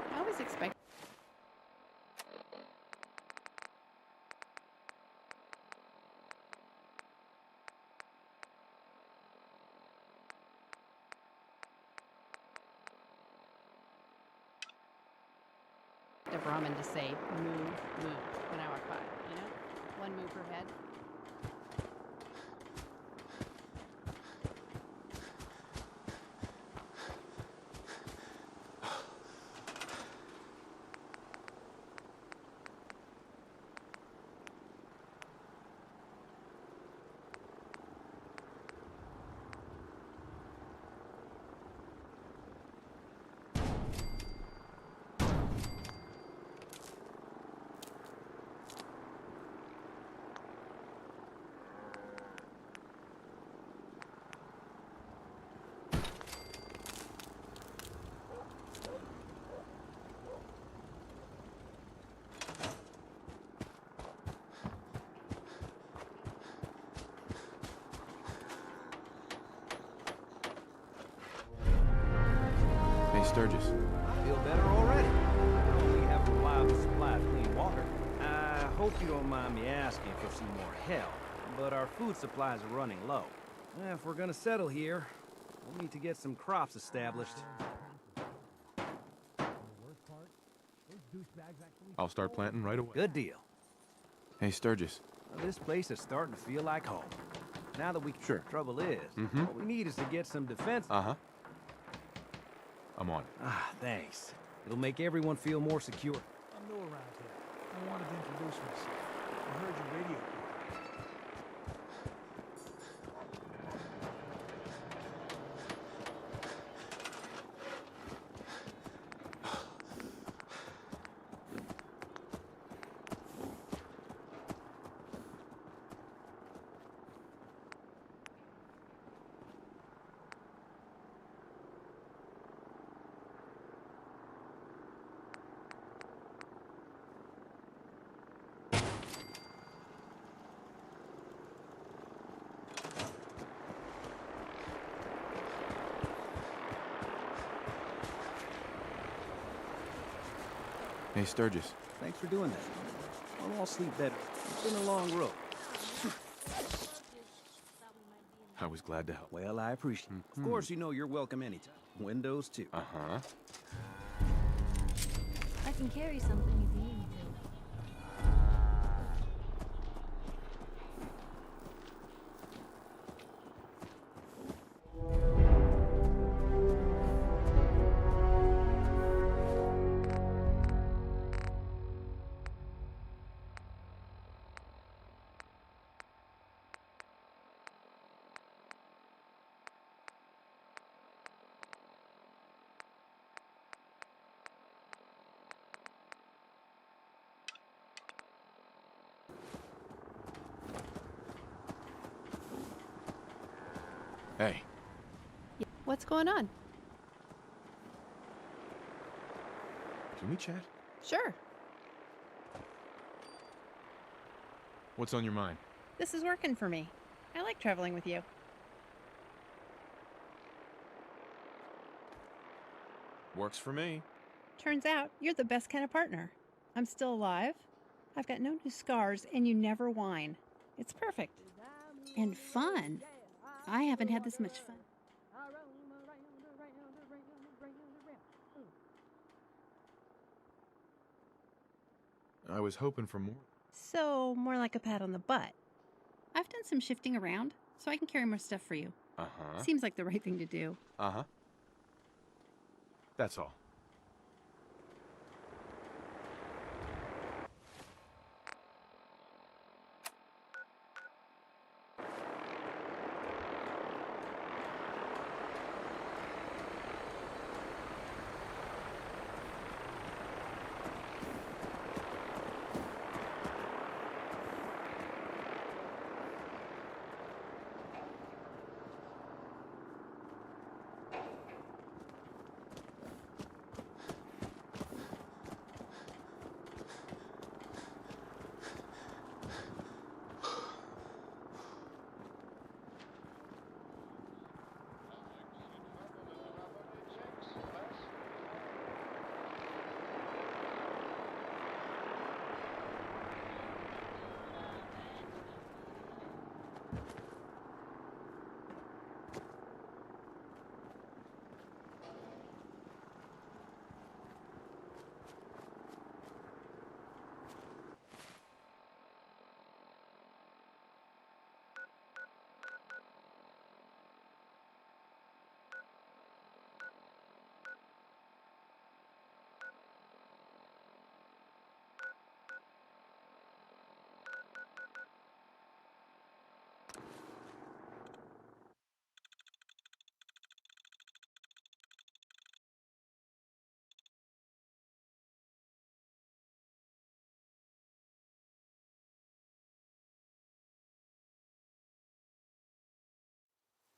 I always expect... of Ramen to say move when I walk by, you know? One move per head. Hey, Sturgis. I feel better already. Not only have a reliable supply of clean water, I hope you don't mind me asking for some more help, but our food supplies are running low. If we're gonna settle here, we'll need to get some crops established. I'll start planting right away. Good deal. Hey, Sturgis. Well, this place is starting to feel like home. Now that we... Sure. Trouble is, what we need is to get some defense... Uh-huh. I'm on it. Ah, thanks. It'll make everyone feel more secure. I'm new around here. I wanted to introduce myself. I heard your radio. Hey, Sturgis. Thanks for doing that. I'll all sleep better. It's been a long road. I was glad to help. Well, I appreciate it. Of course, you know you're welcome anytime. Windows, too. Uh-huh. I can carry something if you need me to. Hey. What's going on? Can we chat? Sure. What's on your mind? This is working for me. I like traveling with you. Works for me. Turns out you're the best kind of partner. I'm still alive. I've got no new scars, and you never whine. It's perfect. And fun. I haven't had this much fun. I was hoping for more. So, more like a pat on the butt. I've done some shifting around, so I can carry more stuff for you. Uh-huh. Seems like the right thing to do. Uh-huh. That's all.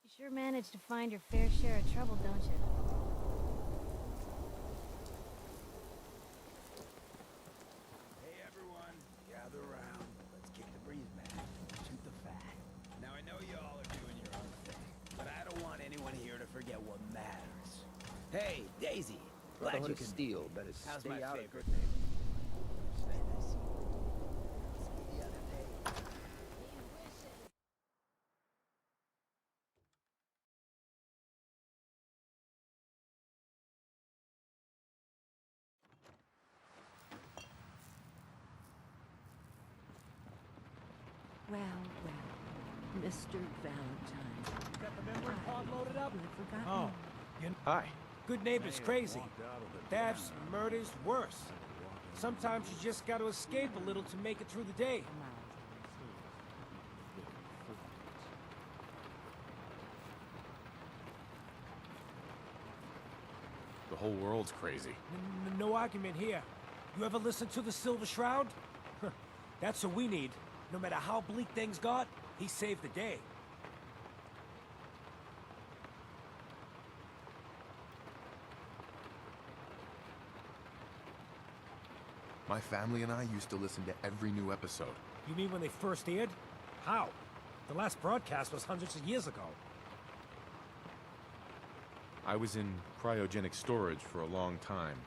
You sure manage to find your fair share of trouble, don't you? Hey everyone, gather around. Let's kick the breeze back. Shoot the fat. Now I know y'all are doing your own thing, but I don't want anyone here to forget what matters. Hey, Daisy. Glad you can steal. Better How's stay my out favorite of it. neighbor? The other day. Well, Mr. Valentine. Got the memory pod loaded up? We've forgotten. Oh, Hi. Good neighbor's crazy. Walked out of the thefts, murders, worse. Sometimes you just gotta escape a little to make it through the day. The whole world's crazy. No argument here. You ever listen to the Silver Shroud? That's what we need. No matter how bleak things got, he saved the day. My family and I used to listen to every new episode. You mean when they first aired? How? The last broadcast was hundreds of years ago. I was in cryogenic storage for a long time.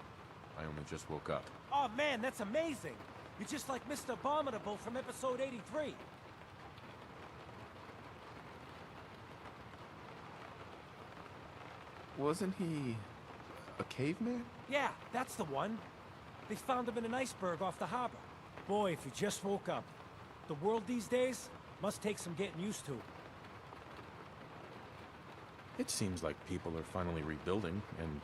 I only just woke up. Oh man, that's amazing! You're just like Mr. Abominable from episode 83. Wasn't he a caveman? Yeah, that's the one. They found him in an iceberg off the harbor. Boy, if you just woke up. The world these days must take some getting used to. It seems like people are finally rebuilding and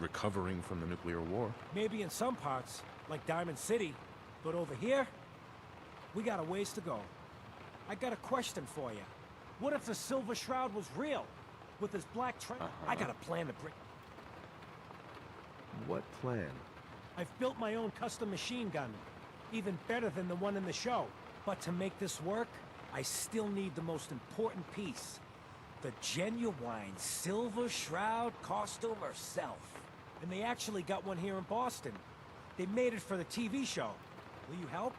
recovering from the nuclear war. Maybe in some parts, like Diamond City, but over here, we got a ways to go. I got a question for you. What if the Silver Shroud was real? With his black I got a plan to bring... What plan? I've built my own custom machine gun. Even better than the one in the show. But to make this work, I still need the most important piece. The genuine Silver Shroud costume herself. And they actually got one here in Boston. They made it for the TV show. Will you help?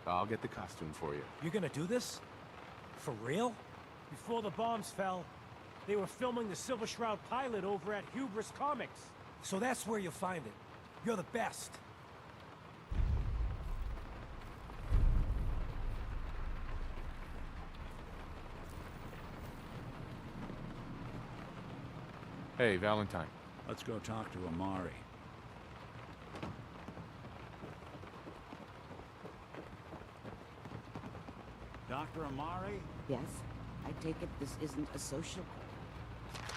I'll get the costume for you. You're gonna do this? For real? Before the bombs fell, they were filming the Silver Shroud pilot over at Hubris Comics. So that's where you'll find it. You're the best. Hey, Valentine. Let's go talk to Amari. Dr. Amari? Yes? I take it this isn't a social call.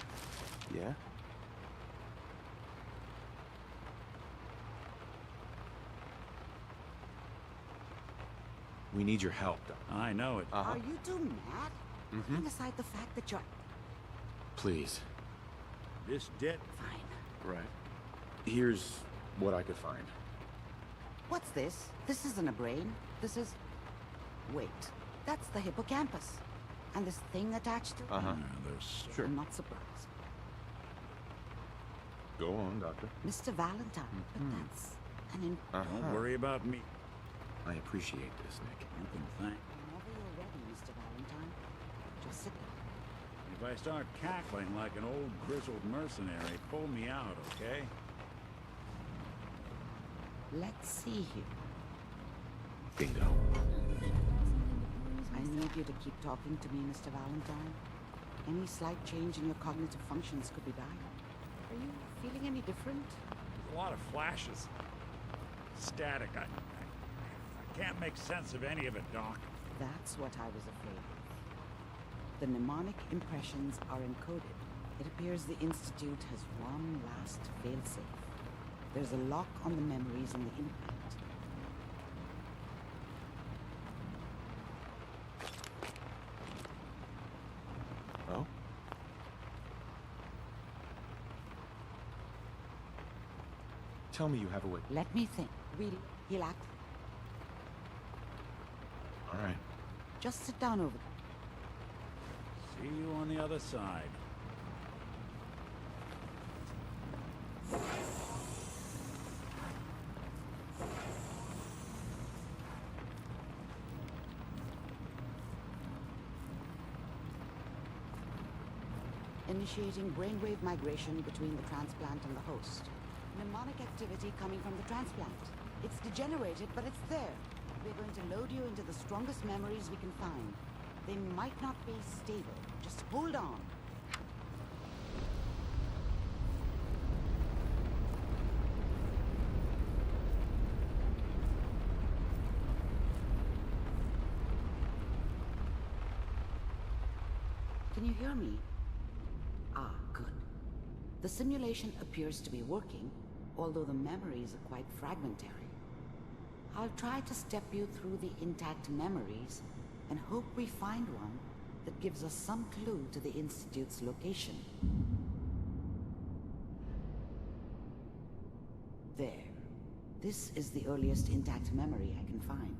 Yeah? We need your help, Doc. I know it. Are you two mad? Putting aside the fact that you're... Please. This debt... Fine. Right. Here's what I could find. What's this? This isn't a brain. This is... Wait. That's the hippocampus. And this thing attached to it? There's... Sure. I'm not surprised. Go on, Doctor. Mr. Valentine, but that's an... Don't worry about me. I appreciate this, Nick. You can thank... Whenever you're ready, Mr. Valentine, just sit down. If I start cackling like an old grizzled mercenary, pull me out, okay? Let's see here. Bingo. I need you to keep talking to me, Mr. Valentine. Any slight change in your cognitive functions could be dire. Are you feeling any different? A lot of flashes. Static. I can't make sense of any of it, Doc. That's what I was afraid of. The mnemonic impressions are encoded. It appears the Institute has one last failsafe. There's a lock on the memories in the implant. Oh? Tell me you have a way. Let me think. Really? He'll act. All right. Just sit down over there. See you on the other side. Initiating brainwave migration between the transplant and the host. Mnemonic activity coming from the transplant. It's degenerated, but it's there. We're going to load you into the strongest memories we can find. They might not be stable. Just hold on. Can you hear me? Ah, good. The simulation appears to be working, although the memories are quite fragmentary. I'll try to step you through the intact memories and hope we find one that gives us some clue to the Institute's location. There. This is the earliest intact memory I can find.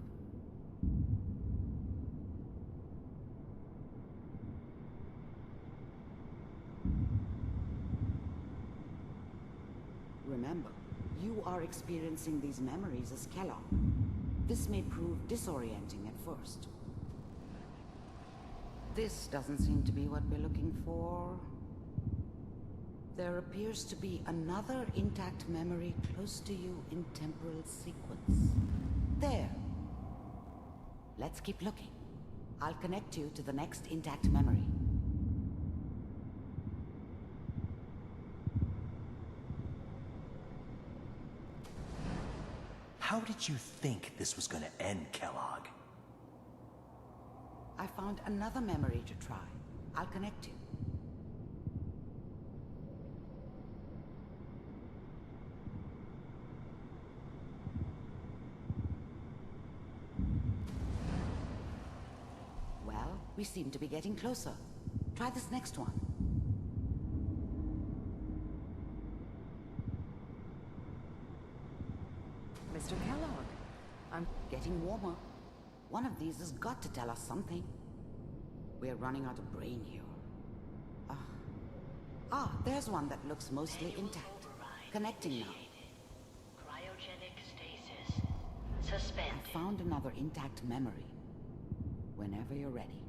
Remember, you are experiencing these memories as Kellogg. This may prove disorienting at first. This doesn't seem to be what we're looking for. There appears to be another intact memory close to you in temporal sequence. There. Let's keep looking. I'll connect you to the next intact memory. How did you think this was gonna end, Kellogg? I found another memory to try. I'll connect you. Well, we seem to be getting closer. Try this next one. Mr. Kellogg, I'm getting warmer. One of these has got to tell us something. We're running out of brain here. There's one that looks mostly intact. Connecting now. Cryogenic stasis. Suspended. I found another intact memory. Whenever you're ready.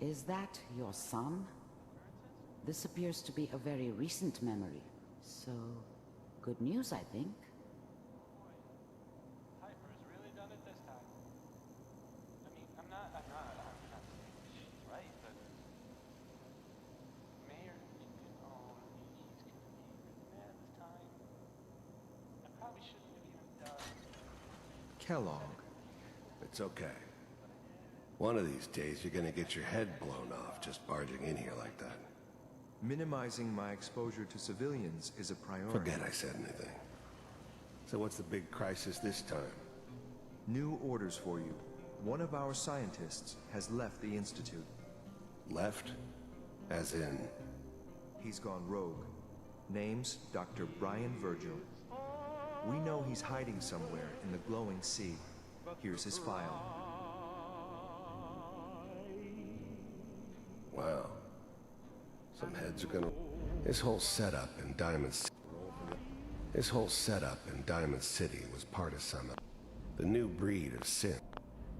Is that your son? This appears to be a very recent memory. So, good news, I think. Piper's really done it this time. I mean, I'm not saying she's right, but Mayor, he's gonna be really mad this time. I probably shouldn't have even done. Kellogg. It's okay. One of these days, you're gonna get your head blown off just barging in here like that. Minimizing my exposure to civilians is a priority. Forget I said anything. So what's the big crisis this time? New orders for you. One of our scientists has left the Institute. Left? As in? He's gone rogue. Name's Dr. Brian Virgil. We know he's hiding somewhere in the glowing sea. Here's his file. Wow. Some heads are gonna... This whole setup in Diamond City... was part of some... The new breed of synth.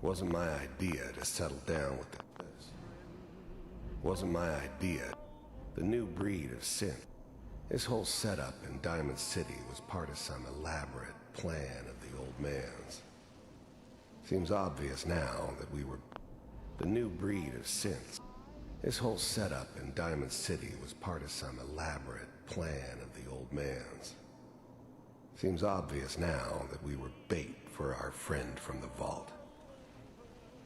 Wasn't my idea to settle down with this. Wasn't my idea. The new breed of synth. This whole setup in Diamond City was part of some elaborate plan of the old man's. Seems obvious now that we were... The new breed of synths. This whole setup in Diamond City was part of some elaborate plan of the old man's. Seems obvious now that we were bait for our friend from the vault.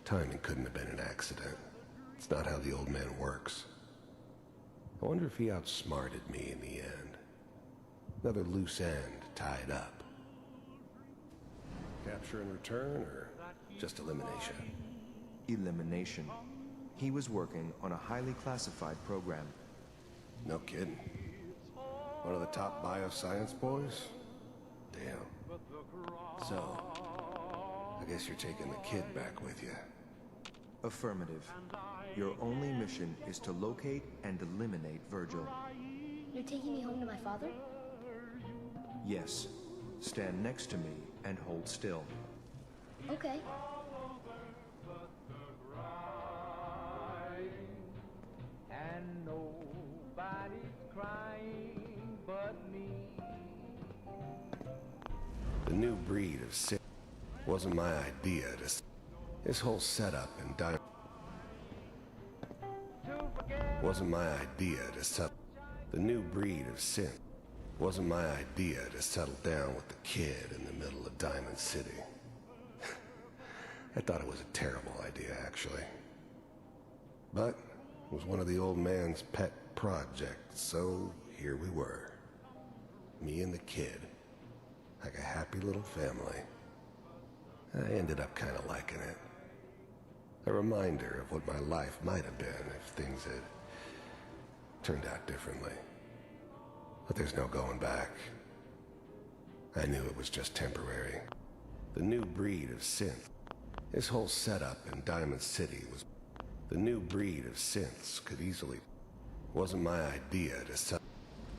Timing couldn't have been an accident. It's not how the old man works. I wonder if he outsmarted me in the end. Another loose end tied up. Capture and return, or just elimination? Elimination. He was working on a highly classified program. No kidding. One of the top bioscience boys? Damn. So, I guess you're taking the kid back with you. Affirmative. Your only mission is to locate and eliminate Virgil. You're taking me home to my father? Yes. Stand next to me and hold still. Okay. And nobody's crying but me. The new breed of sick wasn't my idea to... This whole setup in Diamond... Wasn't my idea to settle... The new breed of synth wasn't my idea to settle down with the kid in the middle of Diamond City. I thought it was a terrible idea, actually. But it was one of the old man's pet projects, so here we were. Me and the kid. Like a happy little family. I ended up kind of liking it. A reminder of what my life might have been if things had turned out differently. But there's no going back. I knew it was just temporary. The new breed of synth. This whole setup in Diamond City was... The new breed of synths could easily... Wasn't my idea to sell...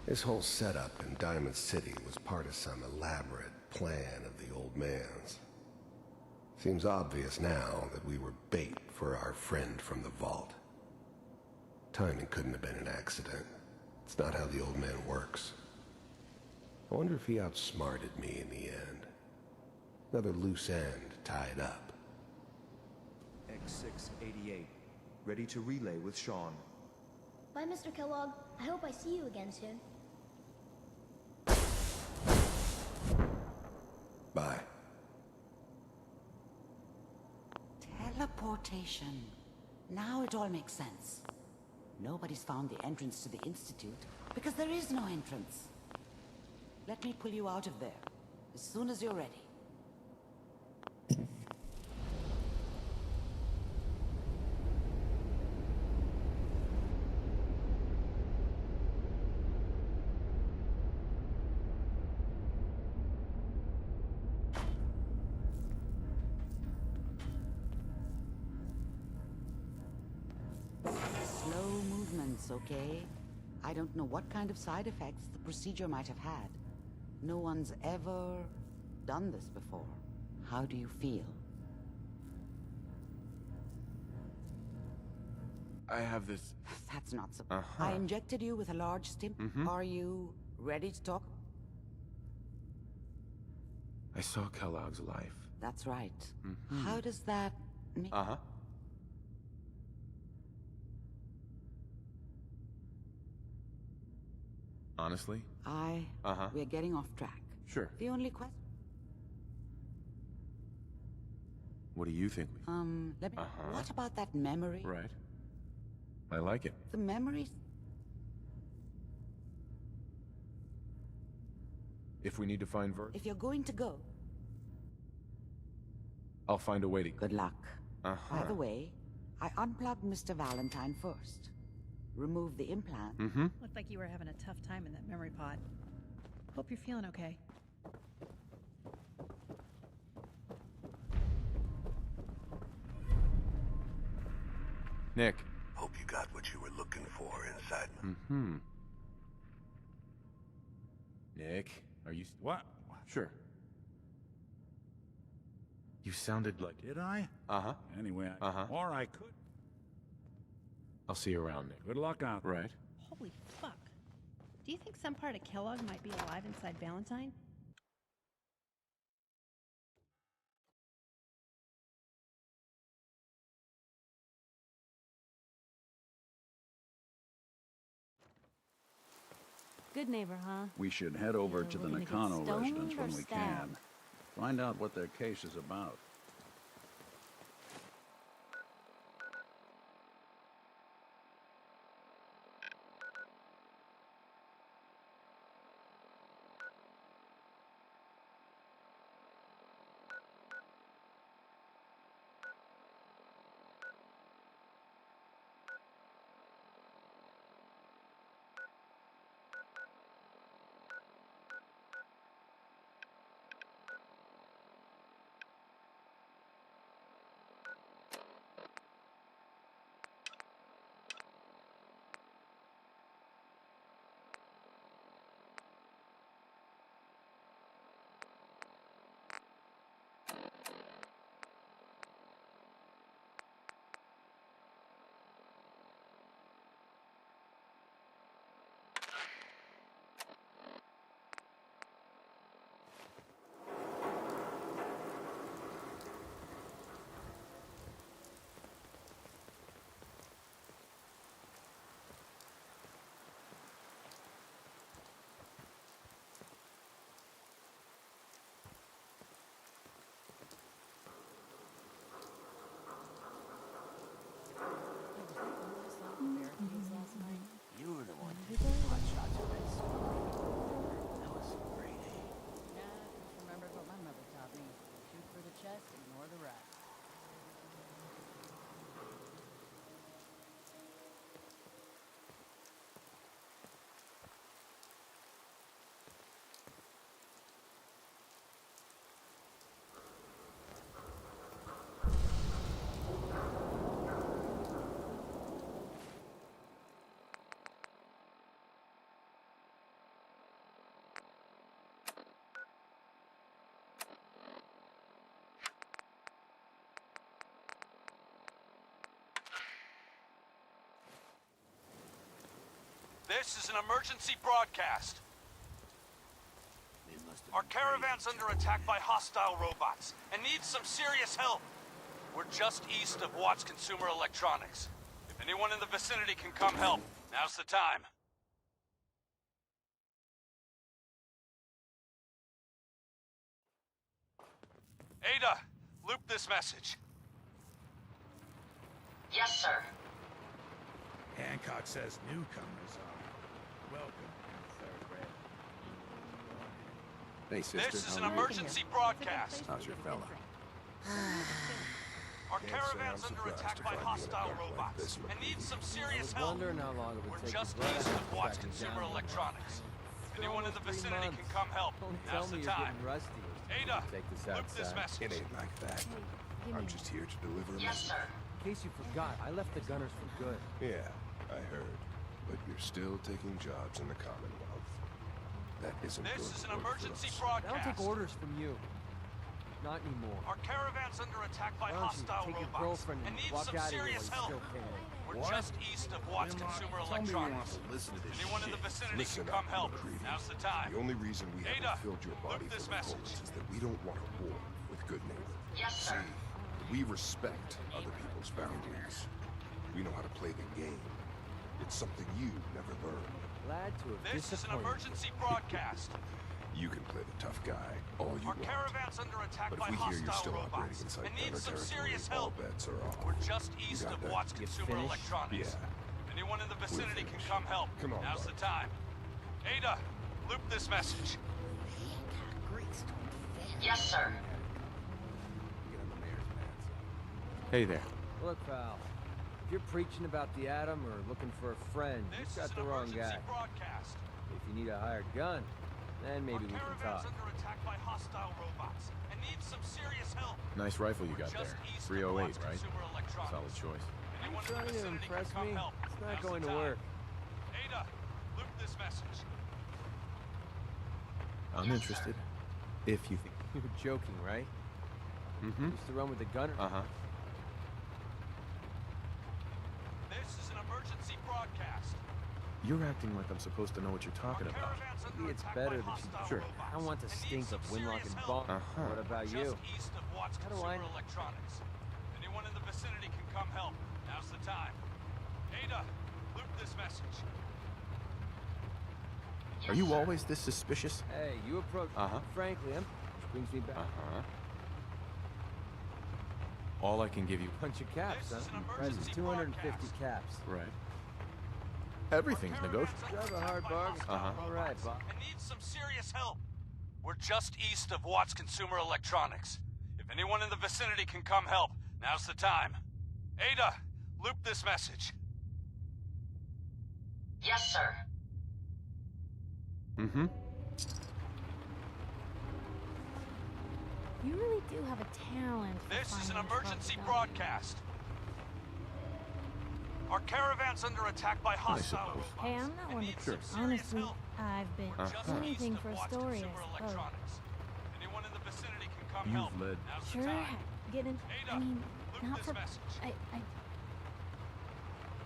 This whole setup in Diamond City was part of some elaborate plan of the old man's. Seems obvious now that we were bait for our friend from the vault. Timing couldn't have been an accident. It's not how the old man works. I wonder if he outsmarted me in the end. Another loose end tied up. X688, ready to relay with Sean. Bye, Mr. Kellogg. I hope I see you again soon. Bye. Teleportation. Now it all makes sense. Nobody's found the entrance to the Institute because there is no entrance. Let me pull you out of there as soon as you're ready. Okay? I don't know what kind of side effects the procedure might have had. No one's ever done this before. How do you feel? I have this... That's not so... I injected you with a large stim. Are you ready to talk? I saw Kellogg's life. That's right. How does that make... Honestly? We're getting off track. Sure. The only question... What do you think? Let me... What about that memory? Right. I like it. The memories... If we need to find If you're going to go... I'll find a way to... Good luck. By the way, I unplugged Mr. Valentine first. Remove the implant. Looked like you were having a tough time in that memory pod. Hope you're feeling okay. Nick. Hope you got what you were looking for inside. Nick, are you... What? Sure. You sounded like... Did I? Anyway, or I could. I'll see you around, Nick. Good luck out. Right. Holy fuck. Do you think some part of Kellogg might be alive inside Valentine? Good neighbor, huh? We should head over to the We're gonna get Nakano stoned residence or when we stabbed? can. Find out what their case is about. This is an emergency broadcast. Our caravan's under attack by hostile robots and needs some serious help. We're just east of Watts Consumer Electronics. If anyone in the vicinity can come help, now's the time. Ada, loop this message. Yes, sir. Hancock says newcomers are welcome in Third Rail. Hey, sister. This is an emergency broadcast. How's your fella? Our caravan's under attack by hostile robots and needs some serious help. We're just east of Watts Consumer Electronics. If anyone in the vicinity can come help, now's the time. Ada, loop this message. It ain't like that. I'm just here to deliver a Yes, message. sir. In case you forgot, I left the gunners for good. Yeah, I heard. But you're still taking jobs in the Commonwealth. That isn't This good is an work for emergency us. I broadcast. don't take orders from you. Not anymore. Our caravan's under attack by Why don't you hostile take your robots girlfriend and and needs walk some out of here serious while help. you still can? We're just east of Watts Consumer Electronics. Listen to this Anyone in the vicinity Listen can come up, help. McCready. Now's the time. The only reason we Ada, haven't filled your body loop this full of message. bullets is that we don't want a war with good neighbors. Yes, sir. See, we respect other people's boundaries. We know how to play the game. It's something you never learned. Glad to have This is an disappointed. emergency broadcast. You can play the tough guy all you Our want. caravan's under attack But by if we hear you're hostile still operating robots inside and needs gunner some territory, serious all help. bets are off. We're just You east got of that? Watts Consumer finished? Electronics. Yeah. Anyone in the vicinity can finished. come help. Come on, Now's bud. the time. Ada, loop this message. Yes, sir. Hey there. Look, pal. If you're preaching about the atom or looking for a friend, This you've is got an the wrong emergency guy. broadcast. If you need a hired gun, then maybe Our we can caravan's talk. under attack by hostile robots and needs some serious help. Nice rifle you We're got there. just east of 308, Watts right? Consumer Electronics. Solid choice. Anyone in the Trying to vicinity impress can come me? help. It's not Now's going the to time. work. Ada, loop this message. I'm interested. If you think. You're joking, right? Mm-hmm. Used to run with the gunner. Uh-huh. This is an emergency broadcast. You're acting like I'm supposed to know what you're talking Our about. caravan's under Maybe it's attack better by that you... hostile Sure. robots I don't want the and stink needs of some Winlock serious and help. Ball. Uh-huh. What about Just you? east of Watts How do Consumer I- Electronics. Anyone in the vicinity can come help. Now's the time. Ada, loop this message. Are you always this suspicious? Hey, you approach Uh-huh. frankly, which brings me back. Uh-huh. All I can give you. Bunch of caps, This huh? is an Presents, emergency 250 broadcast. caps. Right. Everything's negotiable. Drive a hard bargain. Uh-huh. All right, Bob. And needs some serious help. We're just east of Watts Consumer Electronics. If anyone in the vicinity can come help, now's the time. Ada, loop this message. Yes, sir. Mm-hmm. You really do have a talent for This is an finding emergency trouble, don't you? broadcast. Our caravan's under attack by hostile robots. Hey, I'm not and one needs to... some serious Honestly, help. I've been We're just anything east for of a Watts story, Consumer I suppose. Electronics. Anyone in the vicinity can come You've help. led. Now's the Sure, time. get in... Ada, I mean, loop not this for... message.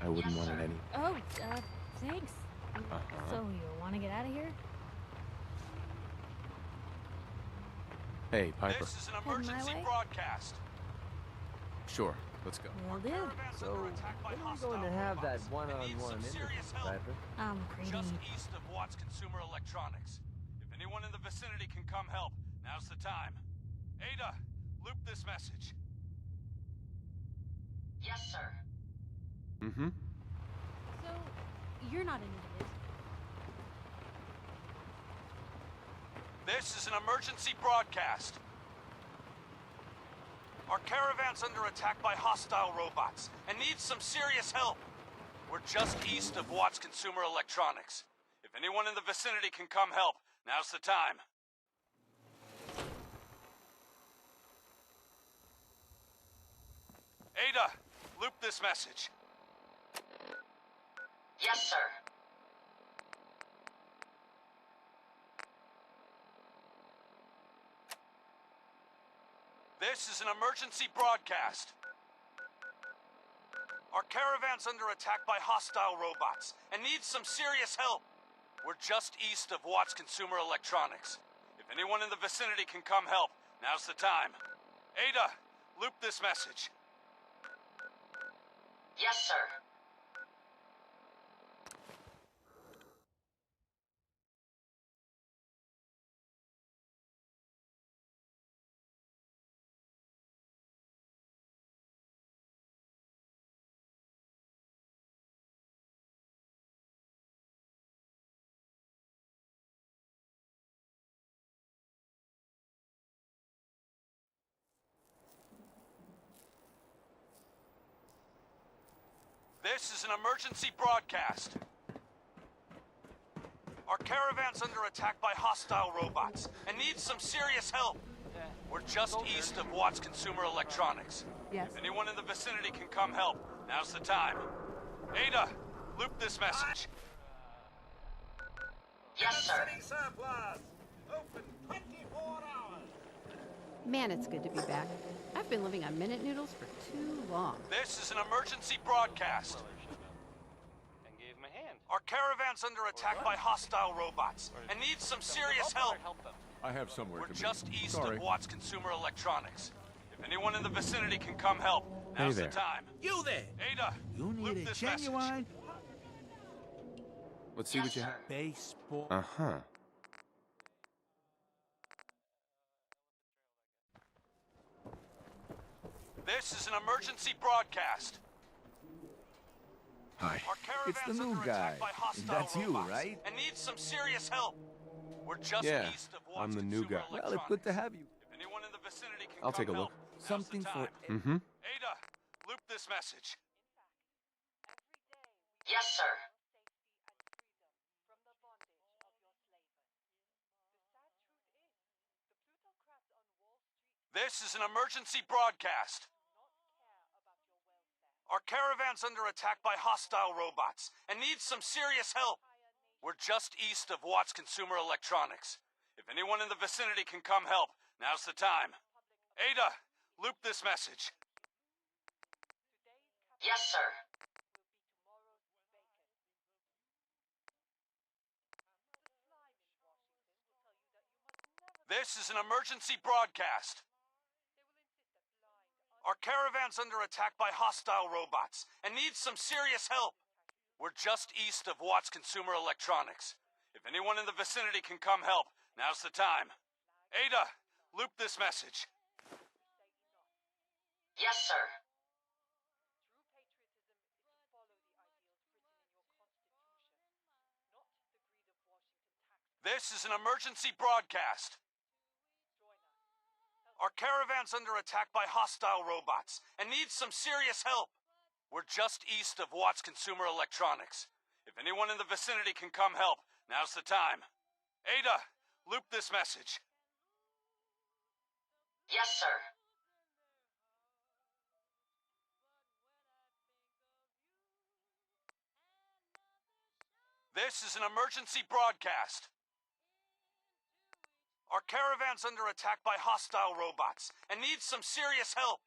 I wouldn't want it any. Oh, thanks. Uh-huh. So, you want to get out of here? Hey, Piper. This is an my emergency way? broadcast. Sure. Let's go. Will do. Caravan's So, under attack by when are we hostile going to have that robots and needs one-on-one some interview, serious help. Piper? Pretty... Just east of Watts Consumer Electronics. If anyone in the vicinity can come help, now's the time. Ada, loop this message. Yes, sir. Mm-hmm. So, you're not an idiot. This is an emergency broadcast. Our caravan's under attack by hostile robots and needs some serious help. We're just east of Watts Consumer Electronics. If anyone in the vicinity can come help, now's the time. Ada, loop this message. Yes, sir. This is an emergency broadcast. Our caravan's under attack by hostile robots and needs some serious help. We're just east of Watts Consumer Electronics. If anyone in the vicinity can come help, now's the time. Ada, loop this message. Yes, sir. This is an emergency broadcast. Our caravan's under attack by hostile robots and needs some serious help. We're just east of Watts Consumer Electronics. Yes. If anyone in the vicinity can come help, now's the time. Ada, loop this message. Yes, sir. Surplus. Open 24 hours. Man, it's good to be back. I've been living on minute noodles for too long. This is an emergency broadcast. And gave him a hand. Our caravan's under attack by hostile robots and needs some serious help. I have somewhere We're to be. just east Sorry. of Watts Consumer Electronics. If anyone in the vicinity can come help, now's Hey the there. time. You there? Ada, You loop need a this genuine Let's see what you have. baseball. Uh-huh. This is an emergency broadcast. Hi. Our It's the caravan's new under guy. attack by hostile That's you, robots right? and needs some serious help. We're just Yeah, east of I'm Watts the new Consumer guy. Well, it's good to have you. If anyone in the vicinity can I'll come take a help, look. now's the Something for time. Mm-hmm. Ada, loop this message. Yes, sir. This is an emergency broadcast. Our caravan's under attack by hostile robots and needs some serious help. We're just east of Watts Consumer Electronics. If anyone in the vicinity can come help, now's the time. Ada, loop this message. Yes, sir. This is an emergency broadcast. Our caravan's under attack by hostile robots and needs some serious help. We're just east of Watts Consumer Electronics. If anyone in the vicinity can come help, now's the time. Ada, loop this message. Yes, sir. This is an emergency broadcast. Our caravan's under attack by hostile robots and needs some serious help. We're just east of Watts Consumer Electronics. If anyone in the vicinity can come help, now's the time. Ada, loop this message. Yes, sir. This is an emergency broadcast. Our caravan's under attack by hostile robots and needs some serious help.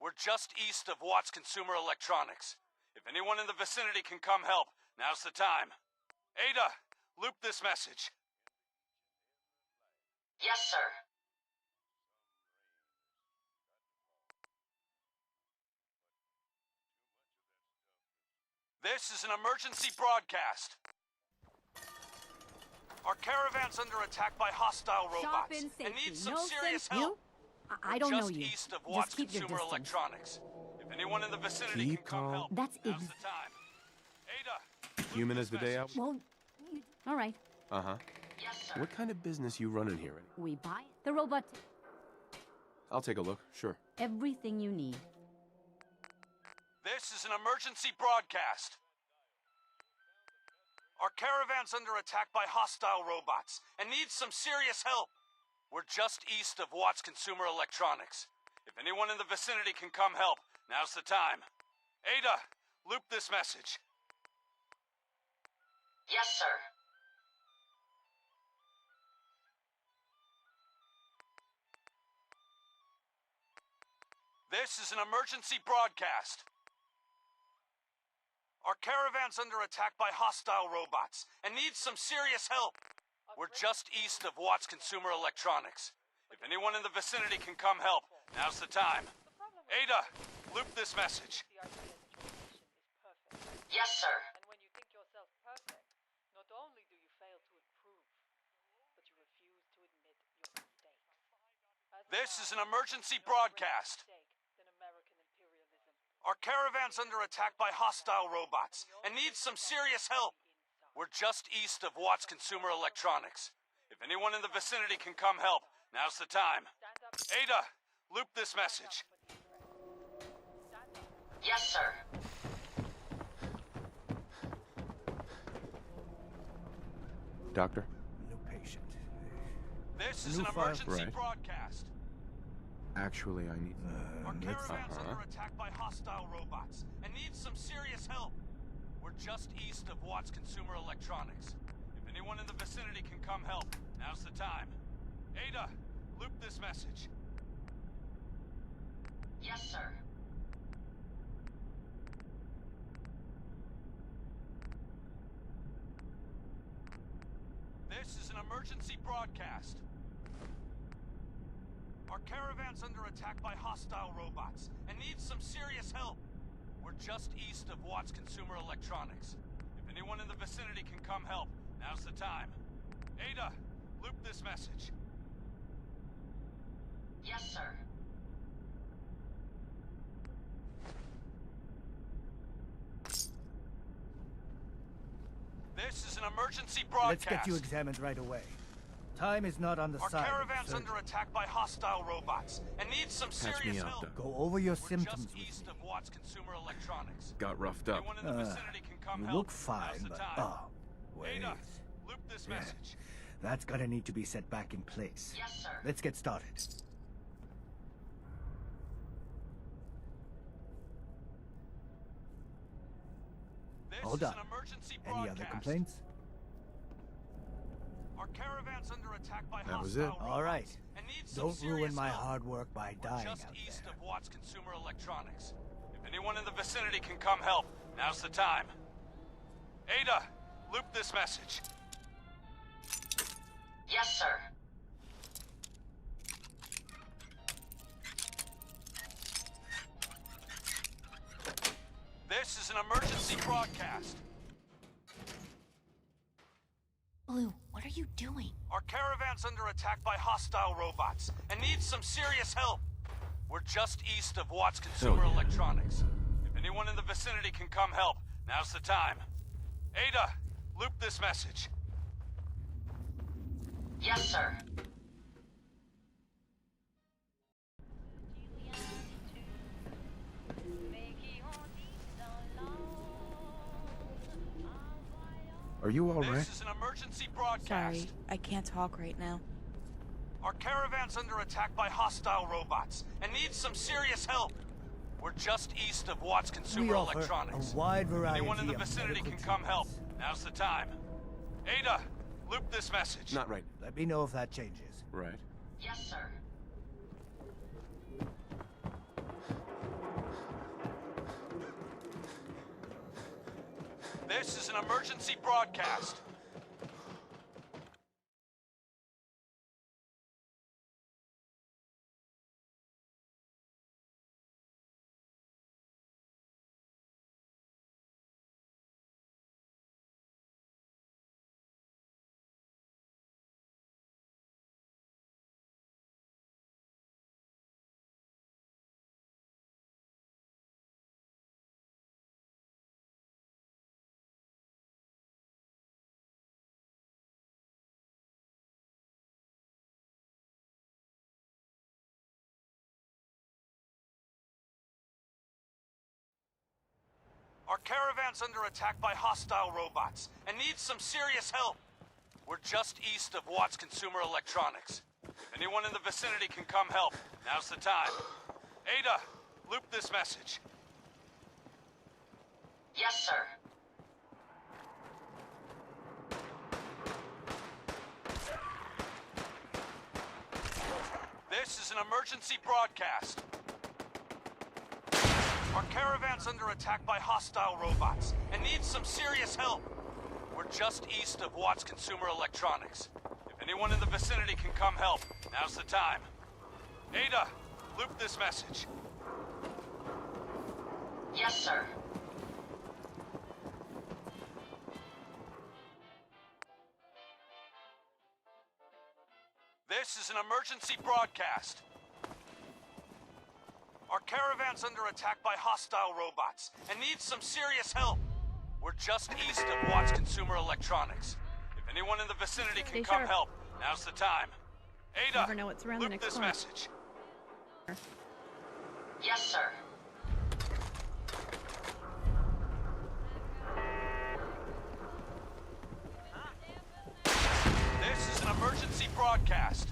We're just east of Watts Consumer Electronics. If anyone in the vicinity can come help, now's the time. Ada, loop this message. Yes, sir. This is an emergency broadcast. Our caravan's under attack by hostile Shop robots in and safety. needs some No serious sense. help. I don't know Just you. east of Watts Just keep your Consumer distance. Electronics. If anyone in the vicinity Keep can come calm. help, That's now's the time. Ada, Human as the day out. Well, all right. Uh-huh. Yes, sir. What kind of business you running here? We buy the robot. I'll take a look. Sure. Everything you need. This is an emergency broadcast. Our caravan's under attack by hostile robots and needs some serious help. We're just east of Watts Consumer Electronics. If anyone in the vicinity can come help, now's the time. Ada, loop this message. Yes, sir. This is an emergency broadcast. Our caravan's under attack by hostile robots and needs some serious help. We're just east of Watts Consumer Electronics. If anyone in the vicinity can come help, now's the time. Ada, loop this message. Yes, sir. And when you think yourself perfect, not only do you fail to improve, but you refuse to admit your mistakes. This is an emergency broadcast. Our caravan's under attack by hostile robots and needs some serious help. We're just east of Watts Consumer Electronics. If anyone in the vicinity can come help, now's the time. Ada, loop this message. Yes, sir. Doctor? New patient. This is an emergency broadcast. Actually, I need... Our caravan's under attack by hostile robots and needs some serious help. We're just east of Watts Consumer Electronics. If anyone in the vicinity can come help, now's the time. Ada, loop this message. Yes, sir. This is an emergency broadcast. Our caravan's under attack by hostile robots and needs some serious help. We're just east of Watts Consumer Electronics. If anyone in the vicinity can come help, now's the time. Ada, loop this message. Yes, sir. This is an emergency broadcast. Let's get you examined right away. Time is not on the Our side. Our caravan's under attack by hostile robots and needs some serious help. Go over your symptoms just east of Watts Consumer Electronics. Got roughed up. Anyone in the vicinity can come you help. look fine, but... Oh, wait. Ada, loop this message. That's gonna need to be set back in place. Yes, sir. Let's get started. Hold on. Any other complaints? Our caravan's under attack by that was it. All right. Don't ruin my help. hard work by dying just out east there. of Watts Consumer Electronics. If anyone in the vicinity can come help, now's the time. Ada, loop this message. Yes, sir. This is an emergency broadcast. Blue, what are you doing? Our caravan's under attack by hostile robots and needs some serious help. We're just east of Watts Consumer Electronics. If anyone in the vicinity can come help, now's the time. Ada, loop this message. Yes, sir. Are you all right? This is an emergency broadcast. Sorry, I can't talk right now. Our caravan's under attack by hostile robots and needs some serious help. We're just east of Watts Consumer Electronics. A wide variety Anyone in the of vicinity can medical come help. treatments. Now's the time. Ada, loop this message. Not right. Let me know if that changes. Right. Yes, sir. This is an emergency broadcast. Our caravan's under attack by hostile robots and needs some serious help. We're just east of Watts Consumer Electronics. If anyone in the vicinity can come help, now's the time. Ada, loop this message. Yes, sir. This is an emergency broadcast. Our caravan's under attack by hostile robots and needs some serious help. We're just east of Watts Consumer Electronics. If anyone in the vicinity can come help, now's the time. Ada, loop this message. Yes, sir. This is an emergency broadcast. Our caravan's under attack by hostile robots and needs some serious help. We're just east of Watts Consumer Electronics. If anyone in the vicinity can come help, now's the time. Ada, Never know what's around the loop next this corner. message. Yes, sir. This is an emergency broadcast.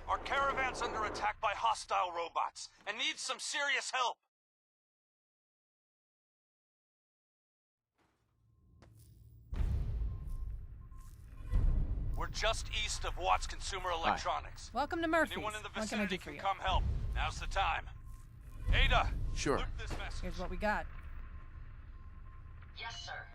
Our caravan's under attack by hostile robots and needs some serious help. We're just east of Watts Consumer Electronics. Welcome to Murphy's. Anyone in the What can I vicinity do for can you? come help. Now's the time. Ada, Sure. loop this message. Here's what we got. Yes, sir.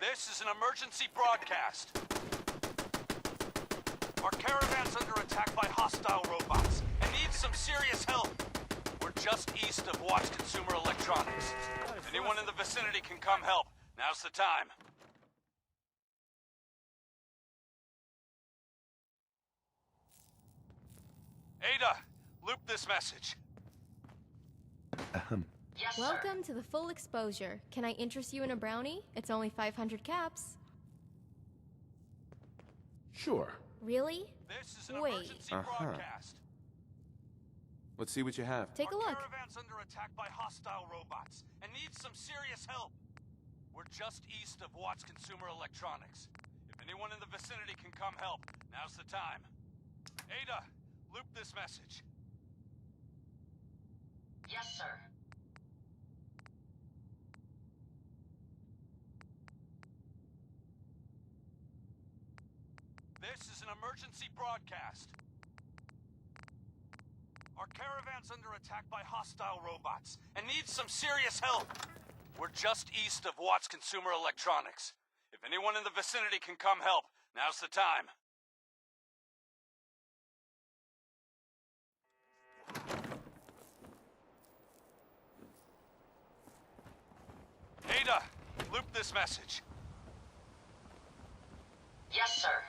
This is an emergency broadcast. Our caravan's under attack by hostile robots and needs some serious help. We're just east of Watts Consumer Electronics. If anyone in the vicinity can come help, now's the time. Ada, loop this message. Yes, sir. Welcome to the full exposure. Can I interest you in a brownie? It's only 500 caps. Sure. Really? This is an Wait. emergency broadcast. Let's see what you have. Take a look. Our caravan's under attack by hostile robots and needs some serious help. We're just east of Watts Consumer Electronics. If anyone in the vicinity can come help, now's the time. Ada, loop this message. Yes, sir. This is an emergency broadcast. Our caravan's under attack by hostile robots and needs some serious help. We're just east of Watts Consumer Electronics. If anyone in the vicinity can come help, now's the time. Ada, loop this message. Yes, sir.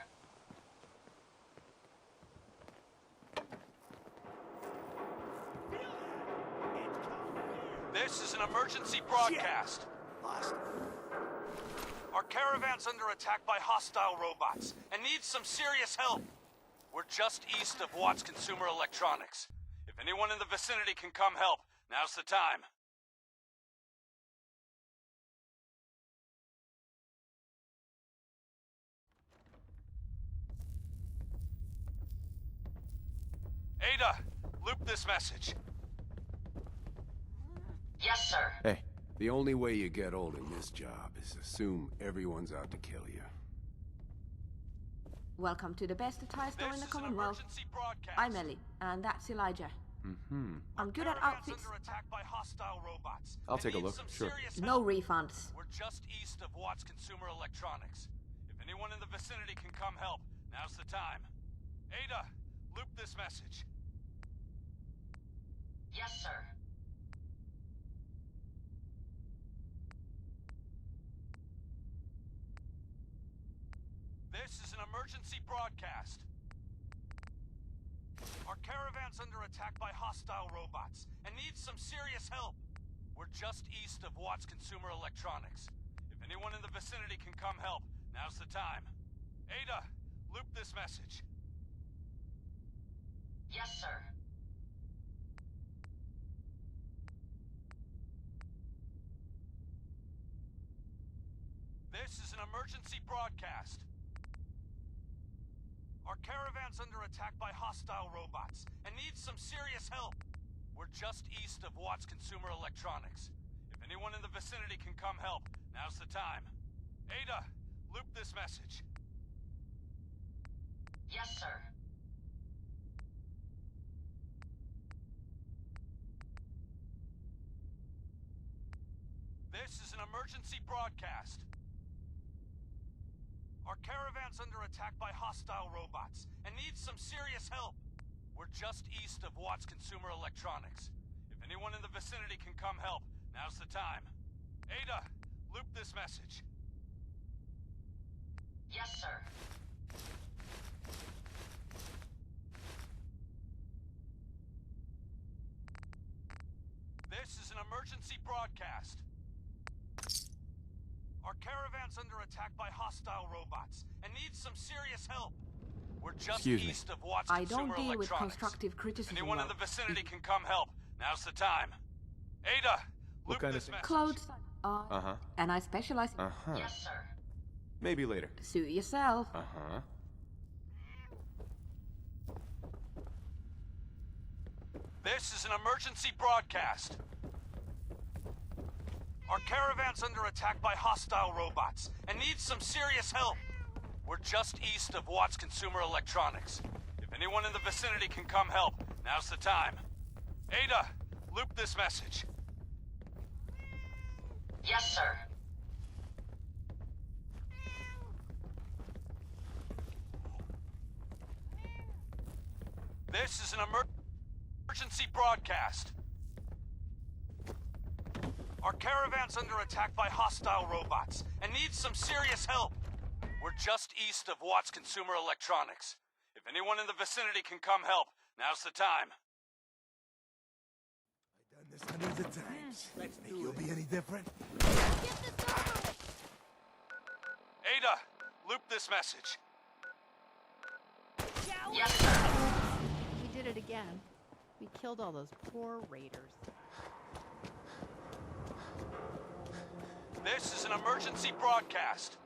This is an emergency broadcast. Our caravan's under attack by hostile robots and needs some serious help. We're just east of Watts Consumer Electronics. If anyone in the vicinity can come help, now's the time. Ada, loop this message. Yes, sir. Hey, the only way you get old in this job is assume everyone's out to kill you. Welcome to the best attire store in the This is an Commonwealth. emergency broadcast. I'm Ellie, and that's Elijah. Mm-hmm. I'm good at Caravan's outfits. under attack by hostile robots. I'll and take a needs look, some sure. serious No help. refunds. We're just east of Watts Consumer Electronics. If anyone in the vicinity can come help, now's the time. Ada, loop this message. Yes, sir. This is an emergency broadcast. Our caravan's under attack by hostile robots and needs some serious help. We're just east of Watts Consumer Electronics. If anyone in the vicinity can come help, now's the time. Ada, loop this message. Yes, sir. This is an emergency broadcast. Our caravan's under attack by hostile robots and needs some serious help. We're just east of Watts Consumer Electronics. If anyone in the vicinity can come help, now's the time. Ada, loop this message. Yes, sir. This is an emergency broadcast. Our caravan's under attack by hostile robots and needs some serious help. We're just east of Watts Consumer Electronics. If anyone in the vicinity can come help, now's the time. Ada, loop this message. Yes, sir. This is an emergency broadcast. Our caravan's under attack by hostile robots and needs some serious help. We're just east of Watts I Consumer don't deal with Electronics. constructive criticism. Anyone in the vicinity can come help. Now's the time. Ada, loop this message. Clothes. And I specialize. Yes, sir. Maybe later. Suit yourself. This is an emergency broadcast. Our caravan's under attack by hostile robots and needs some serious help. We're just east of Watts Consumer Electronics. If anyone in the vicinity can come help, now's the time. Ada, loop this message. Yes, sir. This is an emergency broadcast. Our caravan's under attack by hostile robots and needs some serious help. We're just east of Watts Consumer Electronics. If anyone in the vicinity can come help, now's the time. I've done this hundreds of times. Think you'll be any different? Ada, loop this message. Yes, sir. We did it again. We killed all those poor raiders. This is an emergency broadcast.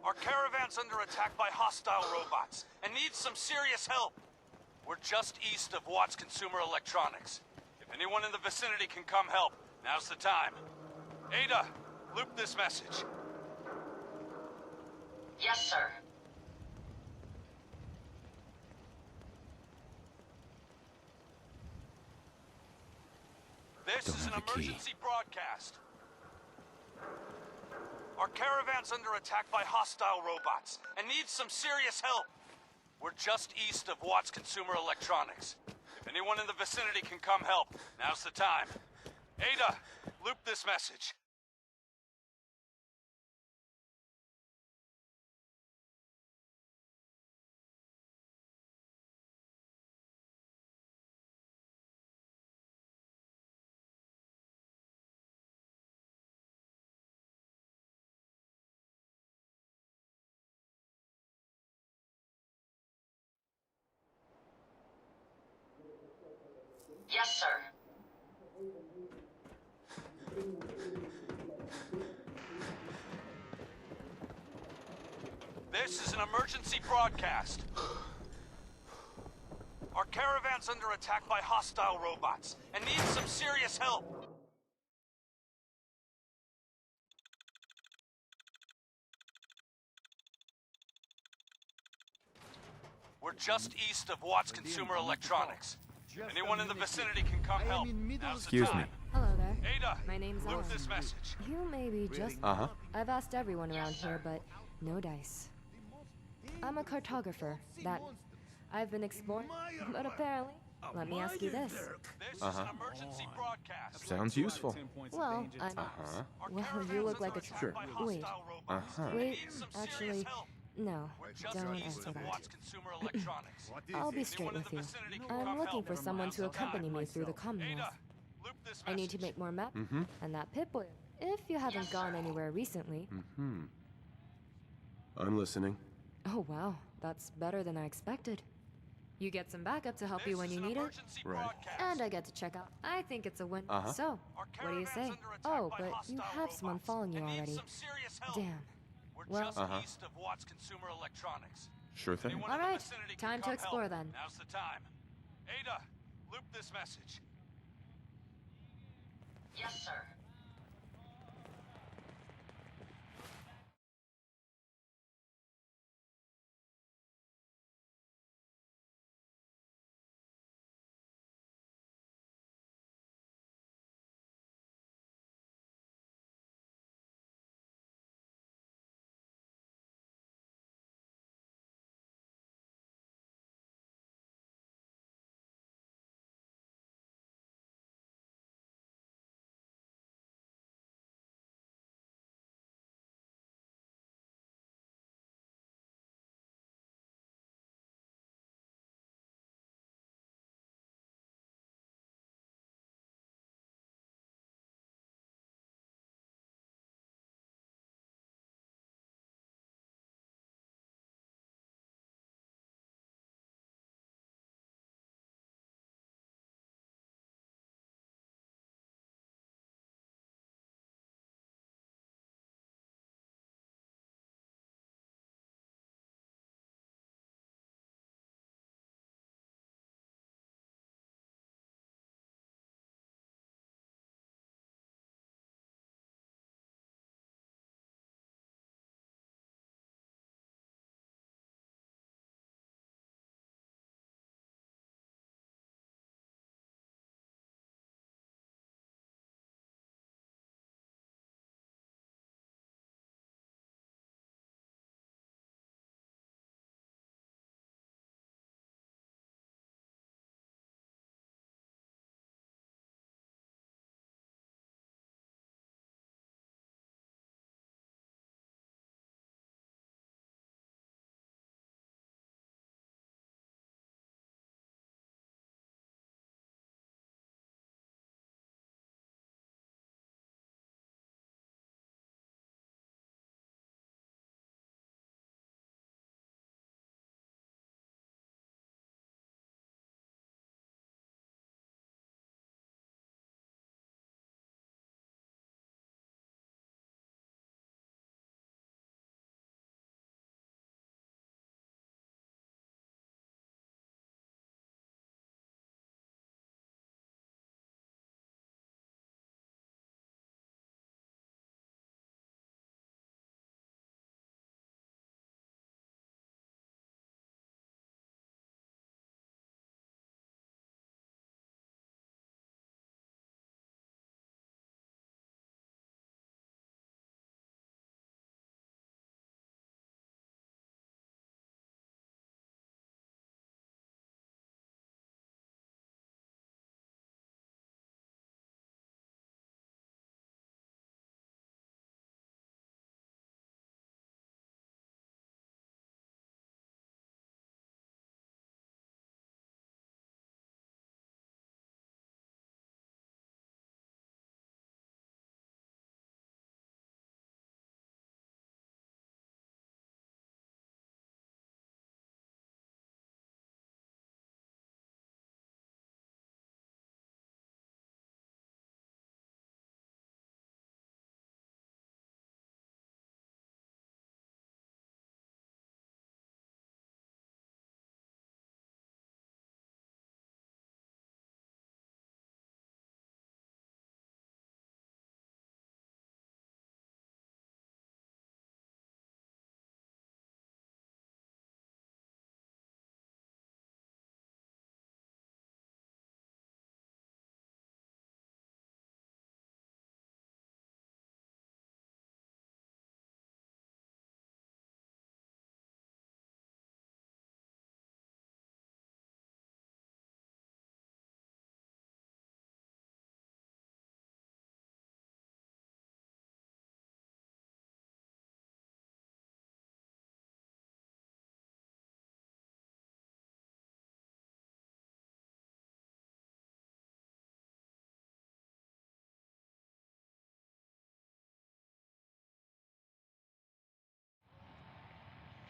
Our caravan's under attack by hostile robots and needs some serious help. We're just east of Watts Consumer Electronics. If anyone in the vicinity can come help, now's the time. Ada, loop this message. Yes, sir. This is an emergency broadcast. Our caravan's under attack by hostile robots and needs some serious help. We're just east of Watts Consumer Electronics. If anyone in the vicinity can come help, now's the time. Ada, loop this message. Yes, sir. This is an emergency broadcast. Our caravan's under attack by hostile robots and needs some serious help. We're just east of Watts Consumer Electronics. If anyone in the vicinity can come help, now's the time. Hello there. Ada, my name's loop Ellen. this message. You may be just... I've asked everyone around here, but no dice. I'm a cartographer. I've been exploring, but apparently... Let me ask you this. This is an emergency broadcast. Sounds useful. Well, well, you look like a... Sure. Wait. Wait, actually... No, don't answer that. I'll be straight with you. I'm looking for someone to accompany me through the Commonwealth. I need to make more maps, and that Pip-Boy. If you haven't gone anywhere recently... I'm listening. Oh wow, that's better than I expected. You get some backup to help you when you need it. Right. And I get to check out. I think it's a win. So, what do you say? Oh, but you have someone following you already. Damn. Well, East of Watts Consumer Electronics. Sure thing. All right, time to explore then. Now's the time. Ada, loop this message. Yes, sir.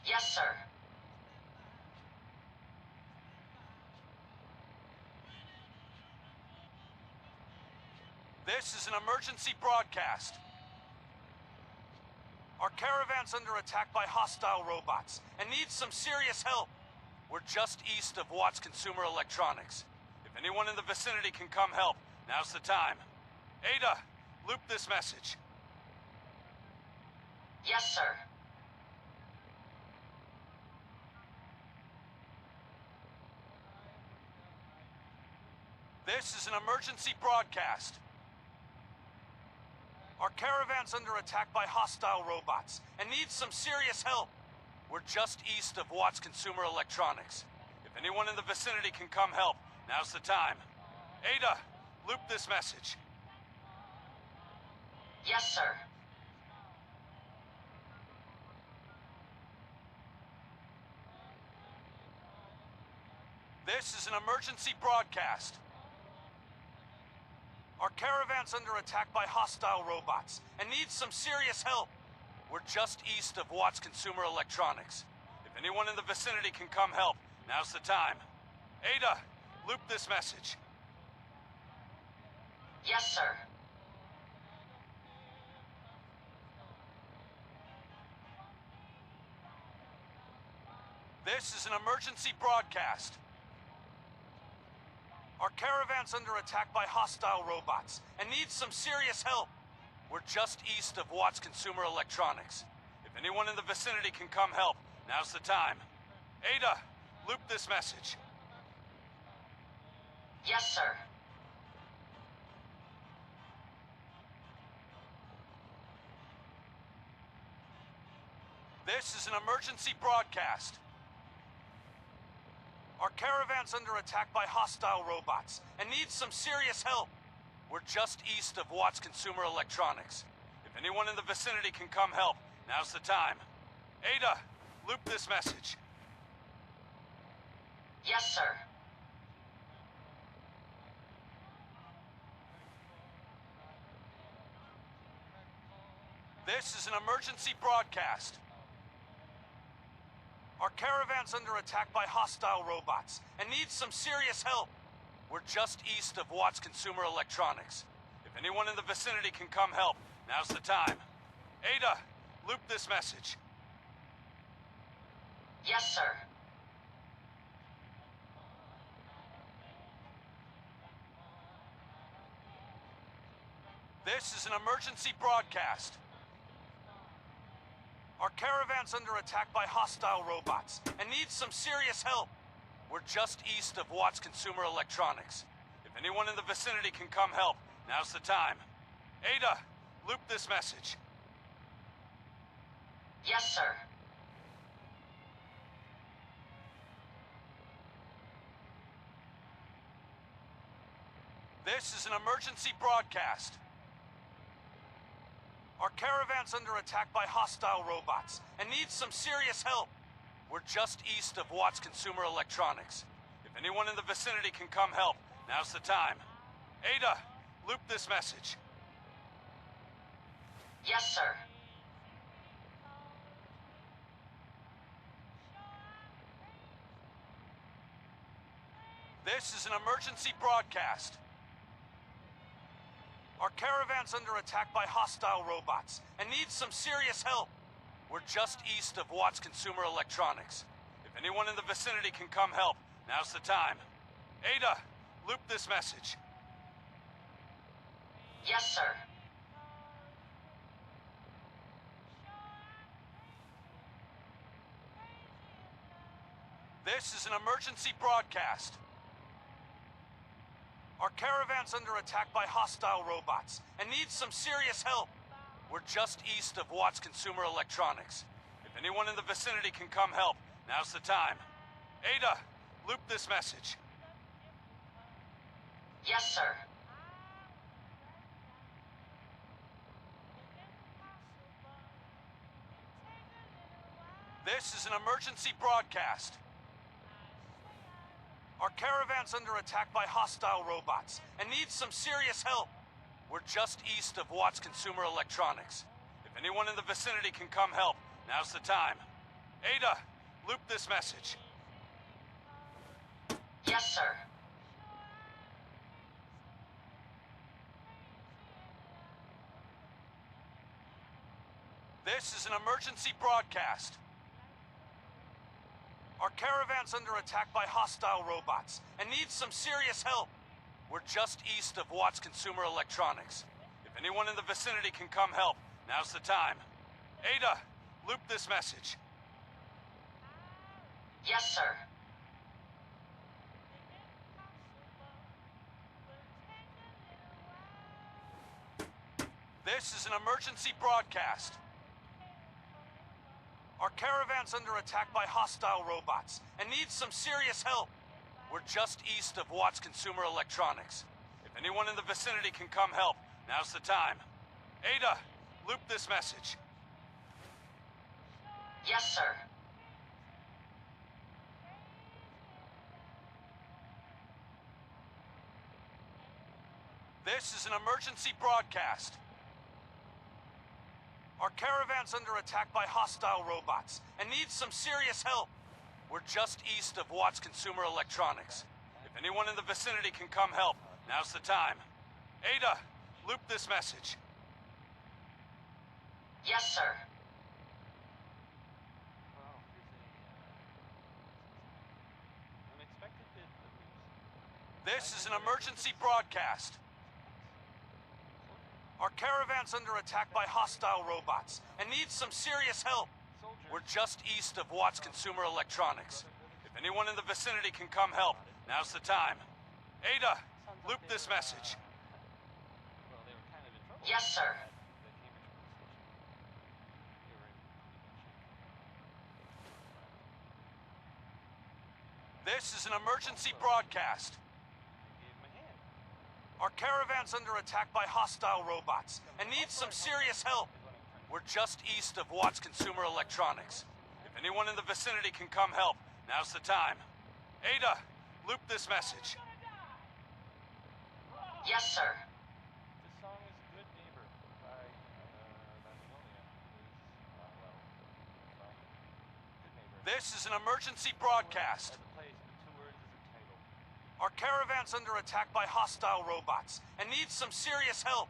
Yes, sir. This is an emergency broadcast. Our caravan's under attack by hostile robots and needs some serious help. We're just east of Watts Consumer Electronics. If anyone in the vicinity can come help, now's the time. Ada, loop this message. Yes, sir. This is an emergency broadcast. Our caravan's under attack by hostile robots and needs some serious help. We're just east of Watts Consumer Electronics. If anyone in the vicinity can come help, now's the time. Ada, loop this message. Yes, sir. This is an emergency broadcast. Our caravan's under attack by hostile robots and needs some serious help. We're just east of Watts Consumer Electronics. If anyone in the vicinity can come help, now's the time. Ada, loop this message. Yes, sir. This is an emergency broadcast. Our caravan's under attack by hostile robots and needs some serious help. We're just east of Watts Consumer Electronics. If anyone in the vicinity can come help, now's the time. Ada, loop this message. Yes, sir. This is an emergency broadcast. Our caravan's under attack by hostile robots and needs some serious help. We're just east of Watts Consumer Electronics. If anyone in the vicinity can come help, now's the time. Ada, loop this message. Yes, sir. This is an emergency broadcast. Our caravan's under attack by hostile robots and needs some serious help. We're just east of Watts Consumer Electronics. If anyone in the vicinity can come help, now's the time. Ada, loop this message. Yes, sir. This is an emergency broadcast. Our caravan's under attack by hostile robots and needs some serious help. We're just east of Watts Consumer Electronics. If anyone in the vicinity can come help, now's the time. Ada, loop this message. Yes, sir. This is an emergency broadcast. Our caravan's under attack by hostile robots and needs some serious help. We're just east of Watts Consumer Electronics. If anyone in the vicinity can come help, now's the time. Ada, loop this message. Yes, sir. This is an emergency broadcast. Our caravan's under attack by hostile robots and needs some serious help. We're just east of Watts Consumer Electronics. If anyone in the vicinity can come help, now's the time. Ada, loop this message. Yes, sir. This is an emergency broadcast. Our caravan's under attack by hostile robots and needs some serious help. We're just east of Watts Consumer Electronics. If anyone in the vicinity can come help, now's the time. Ada, loop this message. Yes, sir. This is an emergency broadcast. Our caravan's under attack by hostile robots and needs some serious help. We're just east of Watts Consumer Electronics. If anyone in the vicinity can come help, now's the time. Ada, loop this message. Yes, sir. This is an emergency broadcast. Our caravan's under attack by hostile robots and needs some serious help. We're just east of Watts Consumer Electronics. If anyone in the vicinity can come help, now's the time. Ada, loop this message. Yes, sir. This is an emergency broadcast. Our caravan's under attack by hostile robots and needs some serious help. We're just east of Watts Consumer Electronics. If anyone in the vicinity can come help, now's the time. Ada, loop this message. Yes, sir. This is an emergency broadcast. Our caravan's under attack by hostile robots and needs some serious help. We're just east of Watts Consumer Electronics. If anyone in the vicinity can come help, now's the time. Ada, loop this message. Yes, sir. This is an emergency broadcast. Our caravan's under attack by hostile robots and needs some serious help. We're just east of Watts Consumer Electronics. If anyone in the vicinity can come help, now's the time. Ada, loop this message. Yes, sir. This is an emergency broadcast. Our caravan's under attack by hostile robots and needs some serious help. We're just east of Watts Consumer Electronics. If anyone in the vicinity can come help, now's the time. Ada, loop this message. Yes, sir. This is an emergency broadcast. Our caravan's under attack by hostile robots and needs some serious help.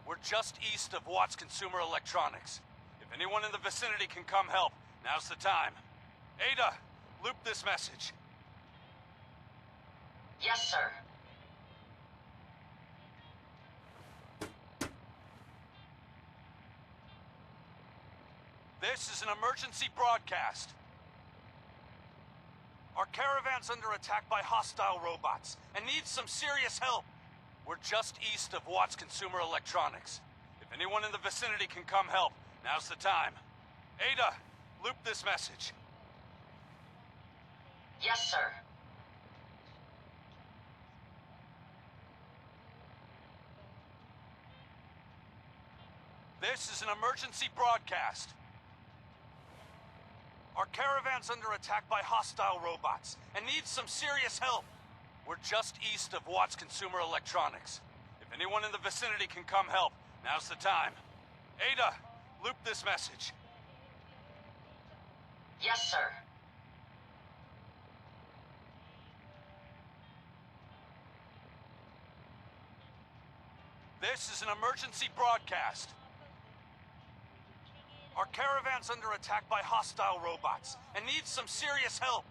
We're just east of Watts Consumer Electronics. If anyone in the vicinity can come help, now's the time. Ada, loop this message. Yes, sir. This is an emergency broadcast. Our caravan's under attack by hostile robots and needs some serious help. We're just east of Watts Consumer Electronics. If anyone in the vicinity can come help, now's the time. Ada, loop this message. Yes, sir. This is an emergency broadcast. Our caravan's under attack by hostile robots and needs some serious help. We're just east of Watts Consumer Electronics. If anyone in the vicinity can come help, now's the time. Ada, loop this message. Yes, sir. This is an emergency broadcast. Our caravan's under attack by hostile robots and needs some serious help.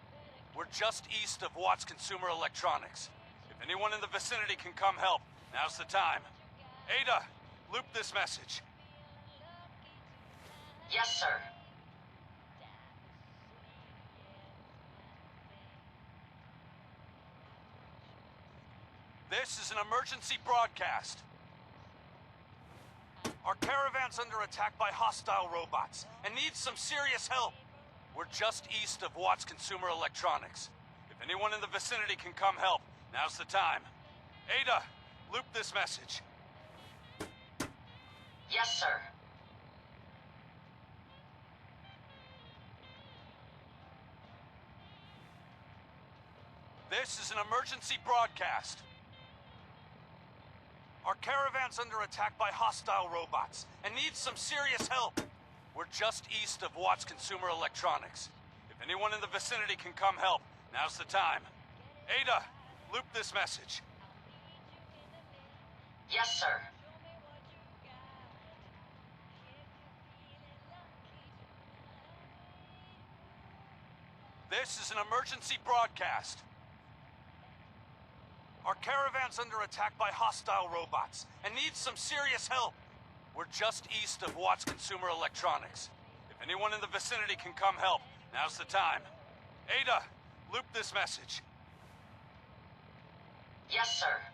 We're just east of Watts Consumer Electronics. If anyone in the vicinity can come help, now's the time. Ada, loop this message. Yes, sir. This is an emergency broadcast. Our caravan's under attack by hostile robots and needs some serious help. We're just east of Watts Consumer Electronics. If anyone in the vicinity can come help, now's the time. Ada, loop this message. Yes, sir. This is an emergency broadcast. Our caravan's under attack by hostile robots and needs some serious help. We're just east of Watts Consumer Electronics. If anyone in the vicinity can come help, now's the time. Ada, loop this message. Yes, sir. This is an emergency broadcast. Our caravan's under attack by hostile robots and needs some serious help. We're just east of Watts Consumer Electronics. If anyone in the vicinity can come help, now's the time. Ada, loop this message. Yes, sir.